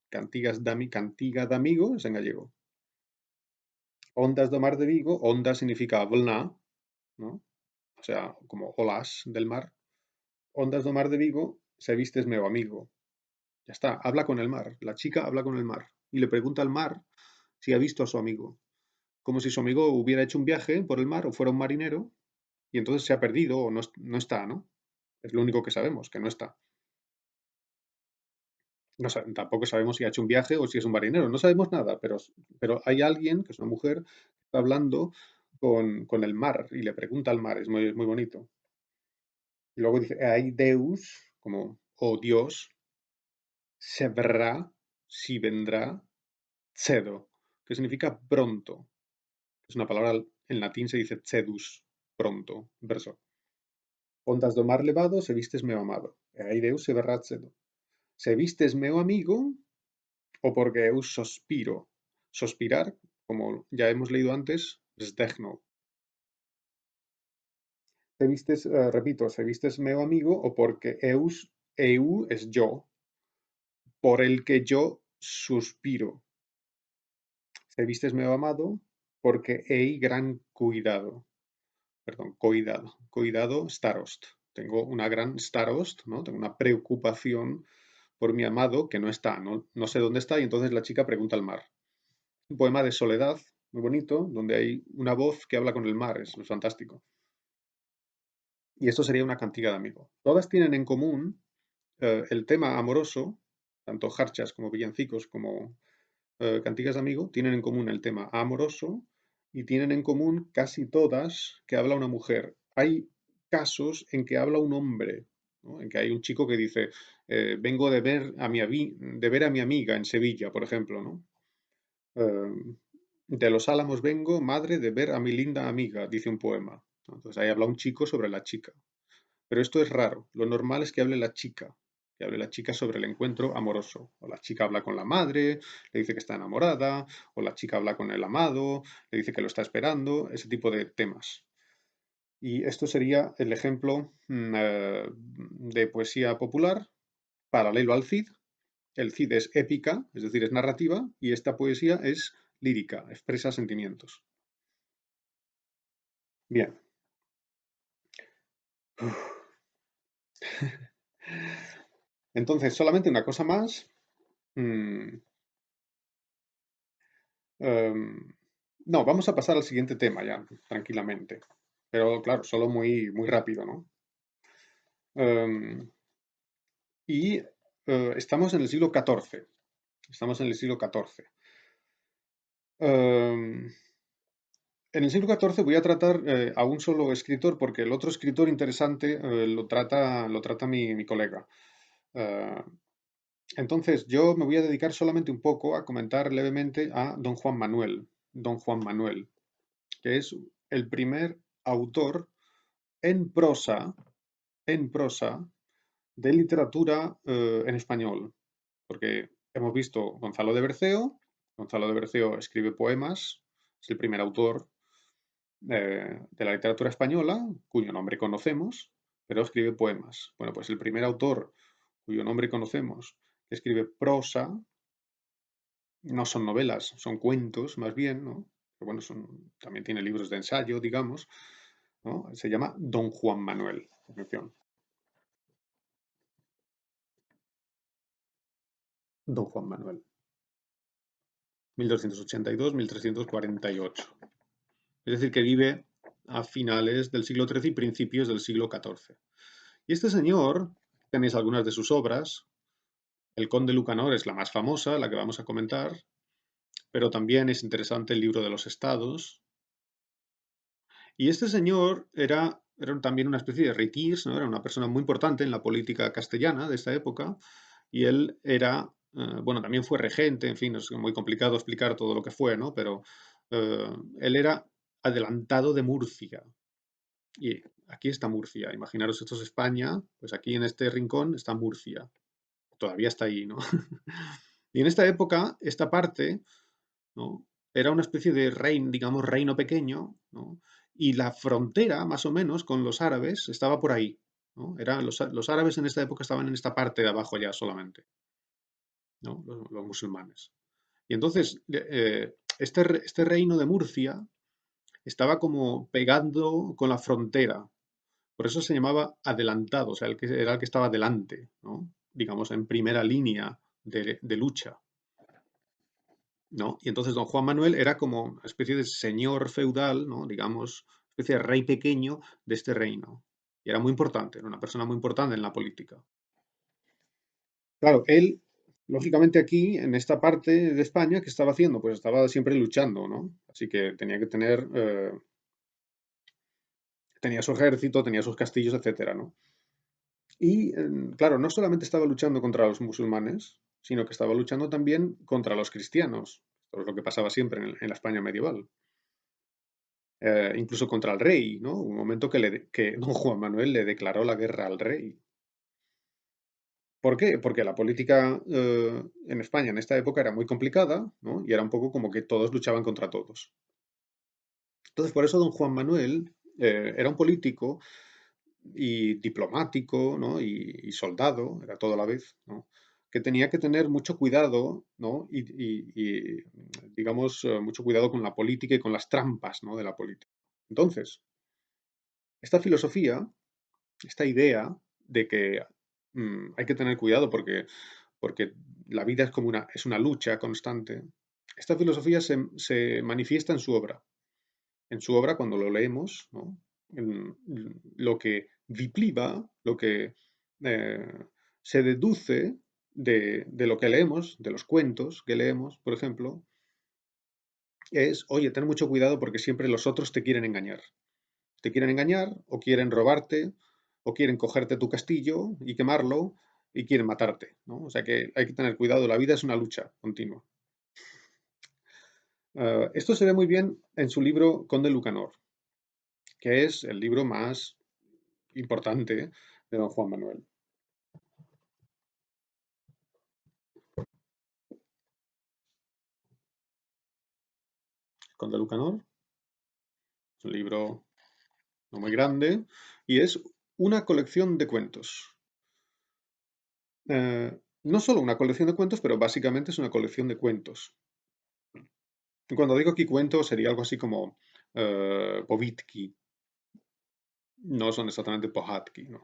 Cantiga de amigo es en gallego. Ondas do mar de Vigo, onda significa volna, ¿no? O sea, como olas del mar. Ondas do mar de Vigo, se vistes meu amigo. Ya está, habla con el mar. La chica habla con el mar y le pregunta al mar si ha visto a su amigo. Como si su amigo hubiera hecho un viaje por el mar o fuera un marinero y entonces se ha perdido o no está, ¿no? Es lo único que sabemos, que no está. No, tampoco sabemos si ha hecho un viaje o si es un marinero, no sabemos nada, pero hay alguien, que es una mujer, que está hablando con el mar y le pregunta al mar, es muy bonito. Y luego dice, hay Deus, como, oh Dios, se verá, si vendrá, cedo, que significa pronto. Es una palabra, en latín se dice cedus, pronto, verso. Ondas do mar levado, se vistes meu amado. E aí Deus se verrá cedo. Se vistes meu amigo, o porque eu sospiro. Sospirar, como ya hemos leído antes, sdegno. Se vistes, repito, se vistes meu amigo, o porque eu es yo, por el que yo suspiro. Se vistes meu amado, porque hei gran cuidado. Perdón, cuidado, starost. Tengo una gran starost, ¿no? Tengo una preocupación por mi amado que no está, no sé dónde está y entonces la chica pregunta al mar. Un poema de soledad, muy bonito, donde hay una voz que habla con el mar, es fantástico. Y esto sería una cantiga de amigo. Todas tienen en común el tema amoroso, tanto jarchas como villancicos como cantigas de amigo, tienen en común el tema amoroso y tienen en común casi todas que habla una mujer. Hay casos en que habla un hombre, ¿no? En que hay un chico que dice, vengo de ver a mi amiga en Sevilla, por ejemplo, ¿no? De los Álamos vengo, madre, de ver a mi linda amiga, dice un poema, ¿no? Entonces ahí habla un chico sobre la chica. Pero esto es raro. Lo normal es que hable la chica sobre el encuentro amoroso. O la chica habla con la madre, le dice que está enamorada, o la chica habla con el amado, le dice que lo está esperando, ese tipo de temas. Y esto sería el ejemplo de poesía popular paralelo al Cid. El Cid es épica, es decir, es narrativa, y esta poesía es lírica, expresa sentimientos. Bien. Entonces, solamente una cosa más. Mm, no, vamos a pasar al siguiente tema ya, tranquilamente. Pero claro, solo muy rápido, ¿no? Em, y estamos en el siglo XIV. Estamos en el siglo XIV. Em, en el siglo XIV voy a tratar a un solo escritor porque el otro escritor interesante lo trata mi colega. Eh, entonces, yo me voy a dedicar solamente un poco a comentar levemente a Don Juan Manuel. Don Juan Manuel, que es el primer autor en prosa, en prosa de literatura en español. Porque hemos visto Gonzalo de Berceo. Gonzalo de Berceo escribe poemas, es el primer autor de la literatura española, cuyo nombre conocemos, pero escribe poemas. Bueno, pues el primer autor cuyo nombre conocemos, que escribe prosa, No son novelas, son cuentos más bien, ¿no? Pero bueno, también tiene libros de ensayo, digamos, ¿no? Se llama Don Juan Manuel. Atención, Don Juan Manuel. 1282-1348. Es decir, que vive a finales del siglo XIII y principios del siglo XIV. Y este señor, tenéis algunas de sus obras. El Conde Lucanor es la más famosa, la que vamos a comentar, pero también es interesante el Libro de los Estados. Y este señor era también una especie de retiers, ¿no? Era una persona muy importante en la política castellana de esta época, y él bueno, también fue regente, en fin, es muy complicado explicar todo lo que fue, ¿no? Pero él era adelantado de Murcia. Y aquí está Murcia. Imaginaros, esto es España, pues aquí en este rincón está Murcia. Todavía está ahí, ¿no? Y en esta época, esta parte, ¿no? Era una especie de reino, digamos, reino pequeño, ¿no? Y la frontera, más o menos, con los árabes estaba por ahí, ¿no? Los árabes en esta época estaban en esta parte de abajo ya solamente, ¿no? Los musulmanes. Y entonces, este reino de Murcia estaba como pegando con la frontera. Por eso se llamaba adelantado, o sea, era el que estaba delante, ¿no? Digamos, en primera línea de lucha, ¿no? Y entonces don Juan Manuel era como una especie de señor feudal, ¿no? Digamos, especie de rey pequeño de este reino. Y era muy importante, era una persona muy importante en la política. Claro, él, lógicamente aquí, en esta parte de España, ¿qué estaba haciendo? Pues estaba siempre luchando, ¿no? Así que tenía que tenía su ejército, tenía sus castillos, etcétera, ¿no? Y, claro, no solamente estaba luchando contra los musulmanes, sino que estaba luchando también contra los cristianos. Esto es lo que pasaba siempre en la España medieval. Incluso contra el rey, ¿no? Un momento que don Juan Manuel le declaró la guerra al rey. ¿Por qué? Porque la política en España en esta época era muy complicada, ¿no? Y era un poco como que todos luchaban contra todos. Entonces, por eso don Juan Manuel era un político y diplomático, ¿no? Y soldado, era todo a la vez, ¿no? Que tenía que tener mucho cuidado, ¿no? Digamos, mucho cuidado con la política y con las trampas, ¿no? De la política. Entonces, esta filosofía, esta idea de que hay que tener cuidado porque la vida es como es una lucha constante, esta filosofía se manifiesta en su obra. En su obra, cuando lo leemos, ¿no? Lo que vipliva, lo que eh, se deduce de lo que leemos, de los cuentos que leemos, por ejemplo, es, oye, ten mucho cuidado porque siempre los otros te quieren engañar. Te quieren engañar o quieren robarte o quieren cogerte tu castillo y quemarlo y quieren matarte, ¿no? O sea que hay que tener cuidado, la vida es una lucha continua. Esto se ve muy bien en su libro Conde Lucanor, que es el libro más importante de don Juan Manuel. Conde Lucanor es un libro no muy grande y es una colección de cuentos. No solo una colección de cuentos, pero básicamente es una colección de cuentos. Y cuando digo aquí cuentos sería algo así como Povitki, no son exactamente Pohatki, ¿no?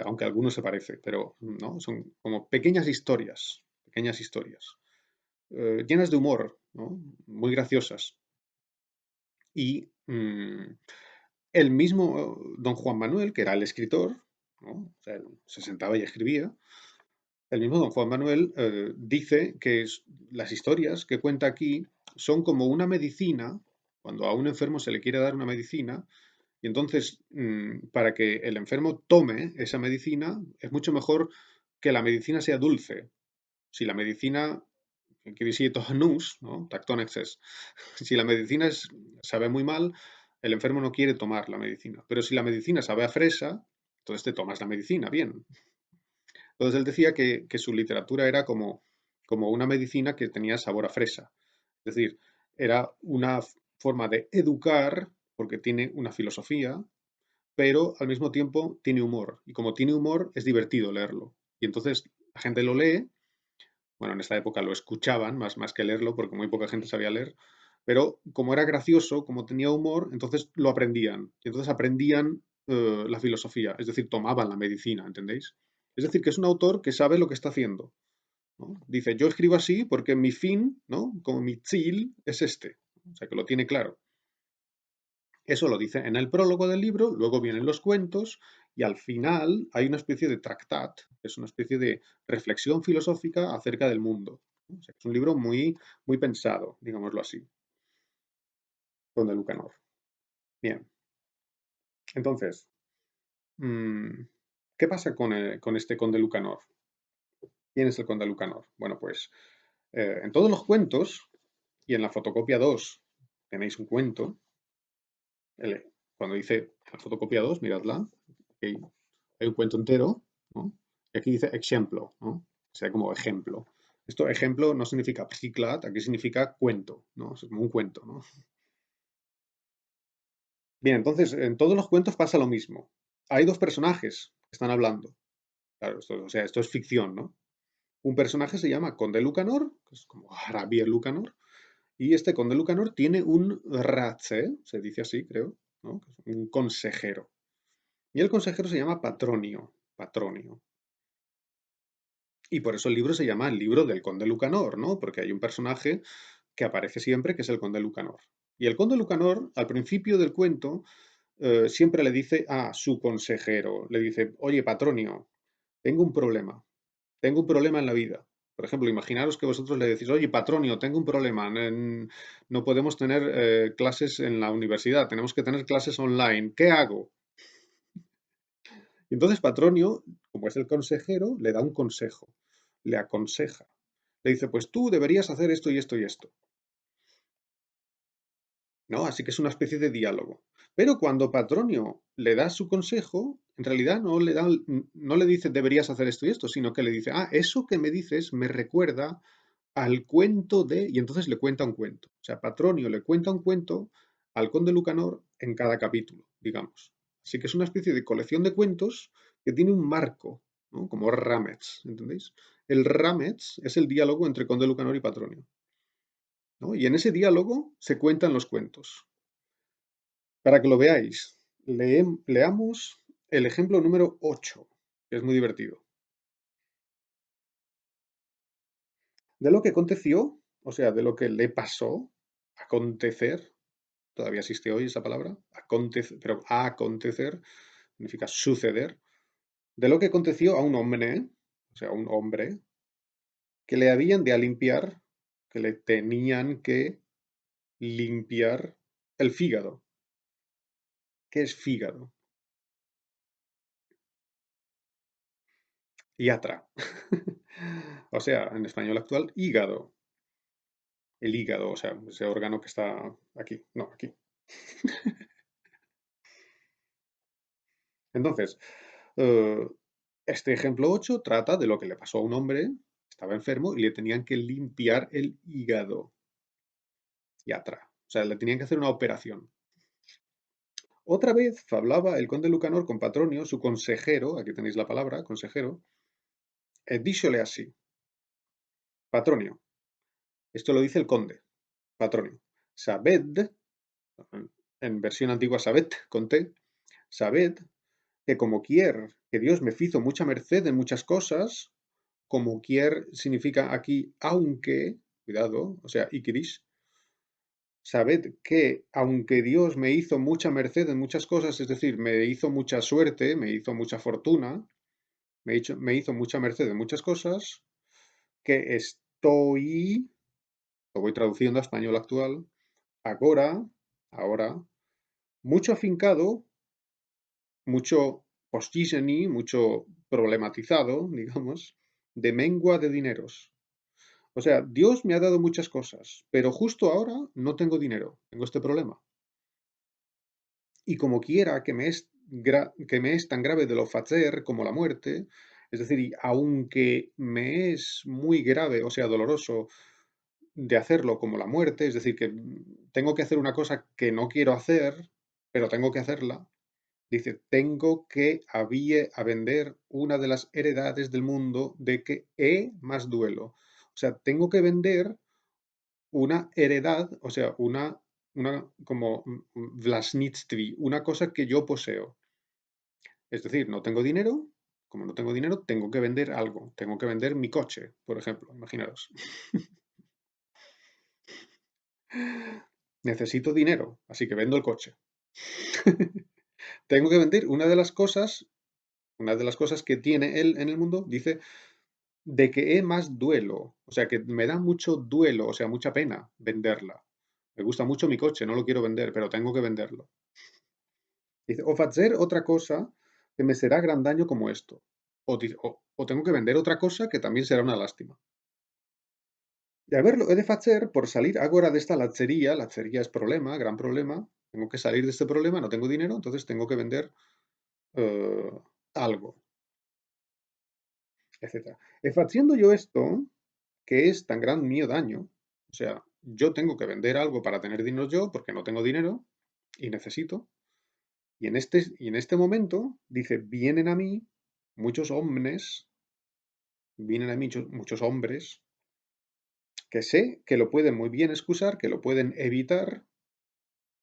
Aunque algunos se parece, pero no, son como pequeñas historias, llenas de humor, ¿no? Muy graciosas. Y el mismo don Juan Manuel, que era el escritor, ¿no? O sea, él se sentaba y escribía, el mismo don Juan Manuel dice que las historias que cuenta aquí son como una medicina, cuando a un enfermo se le quiere dar una medicina, y entonces para que el enfermo tome esa medicina, es mucho mejor que la medicina sea dulce. Si la medicina, que visito nus, ¿no? Tacton excess. Si la medicina sabe muy mal, el enfermo no quiere tomar la medicina. Pero si la medicina sabe a fresa, entonces te tomas la medicina, bien. Entonces él decía que su literatura era como una medicina que tenía sabor a fresa. Es decir, era una forma de educar, porque tiene una filosofía, pero al mismo tiempo tiene humor. Y como tiene humor, es divertido leerlo. Y entonces la gente lo lee Bueno, en esta época lo escuchaban más que leerlo, porque muy poca gente sabía leer, pero como era gracioso, como tenía humor, entonces lo aprendían. Y entonces aprendían la filosofía, es decir, tomaban la medicina, ¿entendéis? Es decir, que es un autor que sabe lo que está haciendo, ¿no? Dice, yo escribo así porque mi fin, ¿no? Como mi ziel es este. O sea, que lo tiene claro. Eso lo dice en el prólogo del libro, luego vienen los cuentos y al final hay una especie de tractat, que es una especie de reflexión filosófica acerca del mundo. O sea, es un libro muy pensado, digámoslo así, Conde Lucanor. Bien, entonces, mm, ¿qué pasa con este Conde Lucanor? ¿Quién es el Conde Lucanor? Bueno, pues en todos los cuentos y en la fotocopia 2 tenéis un cuento. Cuando dice la fotocopia 2, miradla, hay, hay un cuento entero, ¿no? Y aquí dice ejemplo, ¿no? O sea, como ejemplo. Esto, ejemplo, no significa psiclat, aquí significa cuento, ¿no? Es como un cuento, ¿no? Bien, entonces, en todos los cuentos pasa lo mismo. Hay dos personajes que están hablando. Claro, esto, o sea, esto es ficción, ¿no? Un personaje se llama Conde Lucanor, que es como Javier Lucanor, y este Conde Lucanor tiene un ratze, se dice así, creo, ¿no? Que es un consejero. Y el consejero se llama Patronio, Patronio. Y por eso el libro se llama el libro del Conde Lucanor, ¿no? Porque hay un personaje que aparece siempre que es el Conde Lucanor. Y el Conde Lucanor, al principio del cuento, siempre le dice a su consejero, le dice, oye, Patronio, tengo un problema en la vida. Por ejemplo, imaginaros que vosotros le decís, oye, Patronio, tengo un problema, no podemos tener clases en la universidad, tenemos que tener clases online, ¿qué hago? Y entonces Patronio, como es el consejero, le da un consejo, le aconseja. Le dice, pues tú deberías hacer esto y esto y esto, ¿no? Así que es una especie de diálogo. Pero cuando Patronio le da su consejo, en realidad no le dice deberías hacer esto y esto, sino que le dice, ah, eso que me dices me recuerda al cuento de... Y entonces le cuenta un cuento. O sea, Patronio le cuenta un cuento al conde Lucanor en cada capítulo, digamos. Así que es una especie de colección de cuentos que tiene un marco, ¿no? Como Ramets, ¿entendéis? El Ramets es el diálogo entre conde Lucanor y Patronio, ¿no? Y en ese diálogo se cuentan los cuentos. Para que lo veáis, leamos el ejemplo número 8, que es muy divertido. De lo que aconteció, o sea, de lo que le pasó, acontecer, todavía existe hoy esa palabra, pero acontecer significa suceder, de lo que aconteció a un hombre, o sea, un hombre, que le habían de limpiar, que le tenían que limpiar el fígado. ¿Qué es fígado? Iatra. O sea, en español actual, hígado. El hígado, o sea, ese órgano que está aquí, no, aquí. Entonces, eh, este ejemplo 8 trata de lo que le pasó a un hombre, estaba enfermo y le tenían que limpiar el hígado, yatra. O sea, le tenían que hacer una operación. Otra vez hablaba el conde Lucanor con Patronio, su consejero, aquí tenéis la palabra, consejero, e díxole así, Patronio, esto lo dice el conde, Patronio, sabed, en versión antigua sabed, conté, sabed que como quier que Dios me fizo mucha merced en muchas cosas, como quier significa aquí aunque, cuidado, o sea, ikiris, sabed que aunque Dios me hizo mucha merced en muchas cosas, es decir, me hizo mucha suerte, me hizo mucha fortuna, me hizo mucha merced en muchas cosas, que estoy, lo voy traduciendo a español actual, ahora, mucho afincado, mucho postiseni, mucho problematizado, digamos, de mengua de dineros. O sea, Dios me ha dado muchas cosas, pero justo ahora no tengo dinero, tengo este problema. Y como quiera que me es tan grave de lo facer como la muerte, es decir, y aunque me es muy grave, o sea, doloroso de hacerlo como la muerte, es decir, que tengo que hacer una cosa que no quiero hacer, pero tengo que hacerla, dice, tengo que a vender una de las heredades del mundo de que he más duelo. O sea, tengo que vender una heredad, o sea, una como vlasnichtvi, una cosa que yo poseo. Es decir, no tengo dinero, como no tengo dinero, tengo que vender algo. Tengo que vender mi coche, por ejemplo, imaginaros. Necesito dinero, así que vendo el coche. Tengo que vender una de las cosas que tiene él en el mundo, dice, de que he más duelo. O sea, que me da mucho duelo, o sea, mucha pena venderla. Me gusta mucho mi coche, no lo quiero vender, pero tengo que venderlo. Dice, o hacer otra cosa que me será gran daño como esto. O tengo que vender otra cosa que también será una lástima. Y a verlo, he de hacer por salir ahora de esta latzería. Latzería es problema, gran problema. Tengo que salir de este problema, no tengo dinero, entonces tengo que vender eh, algo, etcétera. E haciendo yo esto, que es tan gran mío daño, o sea, yo tengo que vender algo para tener dinero yo, porque no tengo dinero y necesito. Y en este momento, dice, vienen a mí muchos hombres, vienen a mí muchos hombres que sé que lo pueden muy bien excusar, que lo pueden evitar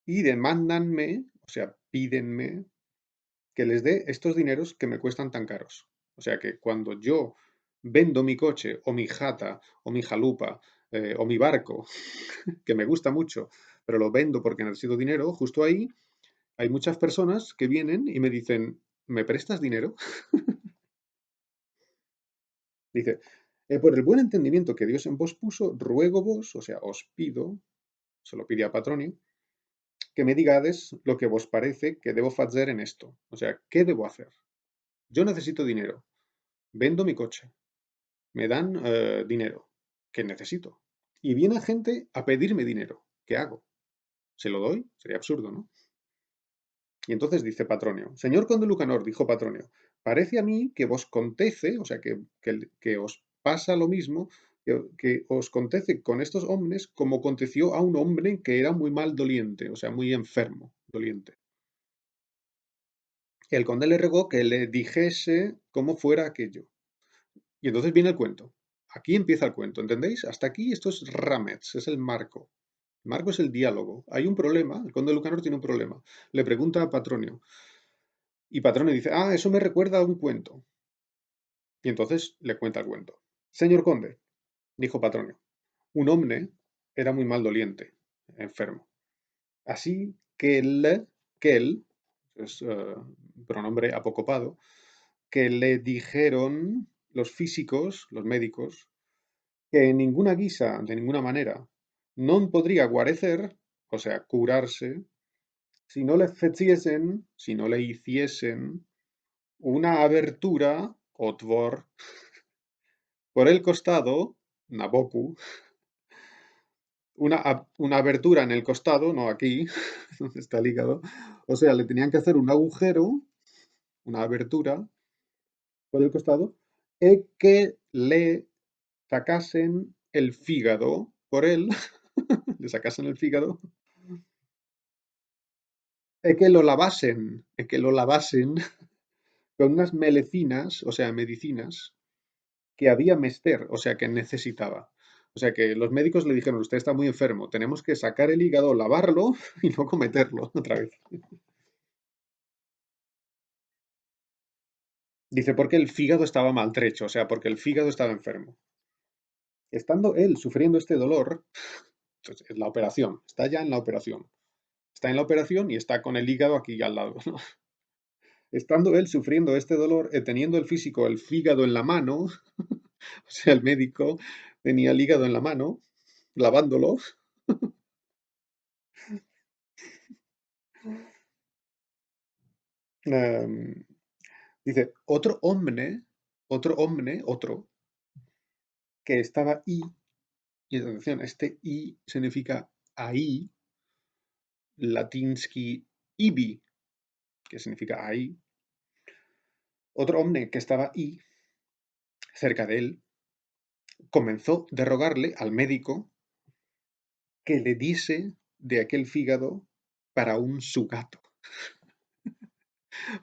y demándanme, o sea, pídenme que les dé estos dineros que me cuestan tan caros. O sea que cuando yo vendo mi coche o mi jata o mi jalupa o mi barco, que me gusta mucho, pero lo vendo porque necesito dinero, justo ahí hay muchas personas que vienen y me dicen, ¿me prestas dinero? Dice, por el buen entendimiento que Dios en vos puso, ruego vos, o sea, os pido, se lo pide a Patronio, que me digades lo que vos parece que debo hacer en esto. O sea, ¿qué debo hacer? Yo necesito dinero, vendo mi coche, me dan dinero, que necesito. Y viene gente a pedirme dinero. ¿Qué hago? ¿Se lo doy? Sería absurdo, ¿no? Y entonces dice Patronio, Señor conde Lucanor, dijo Patronio, parece a mí que vos contece, o sea, que os pasa lo mismo, que os contece con estos hombres como aconteció a un hombre que era muy mal doliente, o sea, muy enfermo, doliente. El conde le rogó que le dijese cómo fuera aquello. Y entonces viene el cuento. Aquí empieza el cuento, ¿entendéis? Hasta aquí esto es Ramets, es el marco. El marco es el diálogo. Hay un problema, el conde Lucanor tiene un problema. Le pregunta a Patronio. Y Patronio dice, ah, eso me recuerda a un cuento. Y entonces le cuenta el cuento. Señor conde, dijo Patronio, un hombre era muy mal doliente, enfermo. Así que él, es pronombre apocopado, que le dijeron los físicos, los médicos, que en ninguna guisa, de ninguna manera, no podría guarecer, o sea, curarse, si no le feciesen, si no le hiciesen una abertura, otvor, por el costado, naboku, una abertura en el costado, no aquí, donde está el hígado, o sea, le tenían que hacer un agujero, una abertura por el costado, y que le sacasen el fígado por él, le sacasen el fígado, y que lo lavasen con unas melecinas, o sea, medicinas, que había mester, o sea, que necesitaba. O sea, que los médicos le dijeron, usted está muy enfermo, tenemos que sacar el hígado, lavarlo y no cometerlo otra vez. Dice, porque el fígado estaba maltrecho, o sea, porque el fígado estaba enfermo. Estando él sufriendo este dolor, pues, es la operación, está ya en la operación. Está en la operación y está con el hígado aquí al lado, ¿no? Estando él sufriendo este dolor, teniendo el físico el fígado en la mano, o sea, el médico tenía el hígado en la mano, lavándolo. em, Dice, otro, que estaba y atención, este I significa ahí, latinsky ibi, que significa ahí. Otro hombre que estaba ahí, cerca de él, comenzó a rogarle al médico que le diese de aquel fígado para un su gato.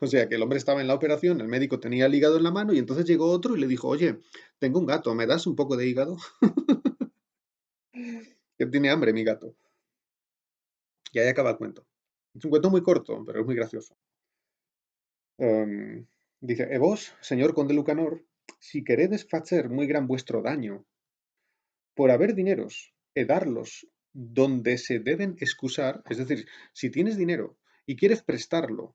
O sea, que el hombre estaba en la operación, el médico tenía el hígado en la mano y entonces llegó otro y le dijo, oye, tengo un gato, ¿me das un poco de hígado? Que tiene hambre mi gato. Y ahí acaba el cuento. Es un cuento muy corto, pero es muy gracioso. Em, dice, e vos, señor conde Lucanor, si queredes facer muy gran vuestro daño, por haber dineros, e darlos donde se deben excusar, es decir, si tienes dinero y quieres prestarlo,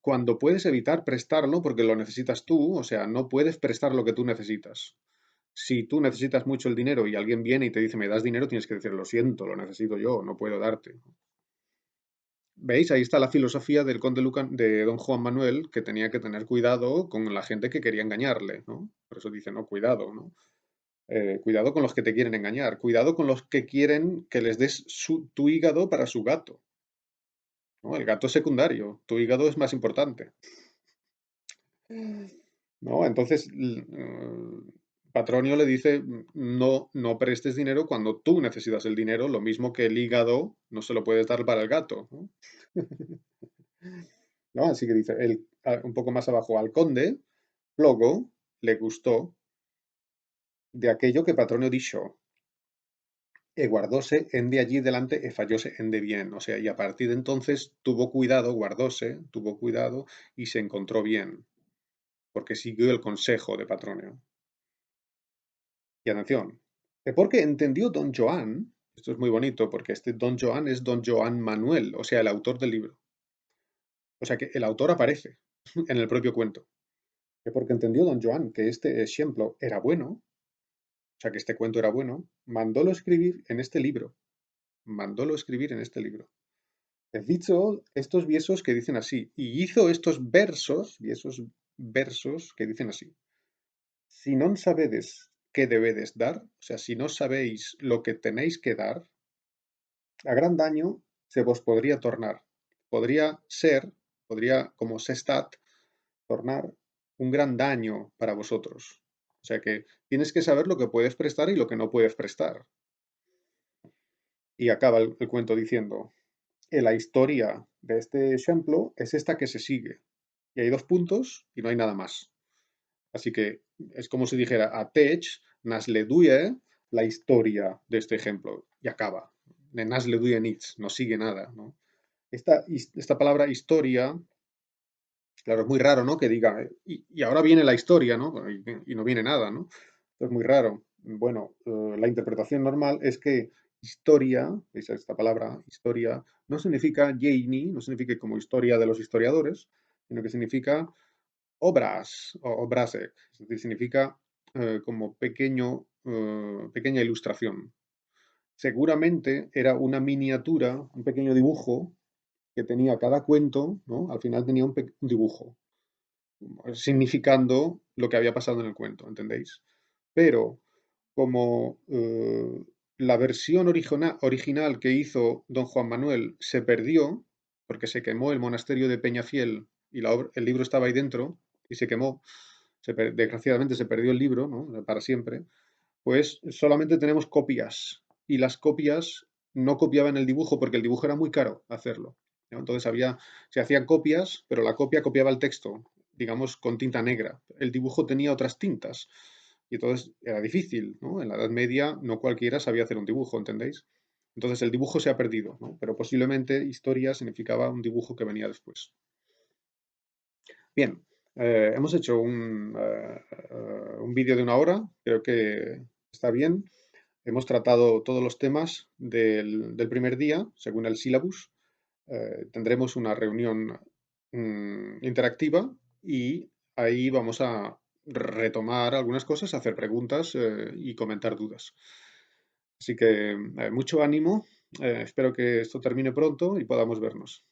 cuando puedes evitar prestarlo porque lo necesitas tú, o sea, no puedes prestar lo que tú necesitas. Si tú necesitas mucho el dinero y alguien viene y te dice, me das dinero, tienes que decir, lo siento, lo necesito yo, no puedo darte. ¿Veis? Ahí está la filosofía del conde de don Juan Manuel, que tenía que tener cuidado con la gente que quería engañarle, ¿no? Por eso dice, no, cuidado, ¿no? Cuidado con los que te quieren engañar, cuidado con los que quieren que les des tu hígado para su gato, ¿no? El gato es secundario, tu hígado es más importante, ¿no? Entonces, Patronio le dice, no, no prestes dinero cuando tú necesitas el dinero, lo mismo que el hígado no se lo puedes dar para el gato, ¿no? ¿No? Así que dice, un poco más abajo, al conde, luego le gustó de aquello que Patronio dijo, e guardóse en de allí delante e fallóse en de bien. O sea, y a partir de entonces tuvo cuidado, guardóse, tuvo cuidado y se encontró bien, porque siguió el consejo de Patronio. Y atención, porque entendió don Joan, esto es muy bonito, porque este don Joan es don Joan Manuel, o sea, el autor del libro. O sea que el autor aparece en el propio cuento. Que porque entendió don Joan que este ejemplo era bueno, o sea, que este cuento era bueno, mandólo escribir en este libro. Mandólo escribir en este libro. Hizo estos versos que dicen así, y hizo estos versos, y esos versos que dicen así. Si no sabedes qué debedes dar, o sea, si no sabéis lo que tenéis que dar, a gran daño se vos podría tornar. Podría ser, podría, como sestat, tornar un gran daño para vosotros. O sea que tienes que saber lo que puedes prestar y lo que no puedes prestar. Y acaba el cuento diciendo, la historia de este ejemplo es esta que se sigue. Y hay dos puntos y no hay nada más. Así que es como si dijera a Tech, nas le duye la historia de este ejemplo. Y acaba. De nas le duye nichts, no sigue nada, ¿no? Esta palabra historia, claro, es muy raro, ¿no? Que diga, y ahora viene la historia, ¿no? Y no viene nada, ¿no? Es muy raro. Bueno, la interpretación normal es que historia, es esta palabra, historia, no significa Yeini, no significa como historia de los historiadores, sino que significa obras o obrasek, es decir, significa como pequeña ilustración. Seguramente era una miniatura, un pequeño dibujo que tenía cada cuento, ¿no? Al final tenía un dibujo, significando lo que había pasado en el cuento, ¿entendéis? Pero como la versión original que hizo don Juan Manuel se perdió, porque se quemó el monasterio de Peñafiel y el libro estaba ahí dentro y se quemó, desgraciadamente se perdió el libro, ¿no? Para siempre, pues solamente tenemos copias y las copias no copiaban el dibujo porque el dibujo era muy caro hacerlo, ¿no? Entonces se hacían copias, pero la copia copiaba el texto, digamos, con tinta negra. El dibujo tenía otras tintas y entonces era difícil, ¿no? En la Edad Media no cualquiera sabía hacer un dibujo, ¿entendéis? Entonces el dibujo se ha perdido, ¿no? Pero posiblemente historia significaba un dibujo que venía después. Bien, hemos hecho un vídeo de 1 hora, creo que está bien. Hemos tratado todos los temas del primer día, según el sílabus. Tendremos una reunión interactiva y ahí vamos a retomar algunas cosas, hacer preguntas y comentar dudas. Así que mucho ánimo. Espero que esto termine pronto y podamos vernos.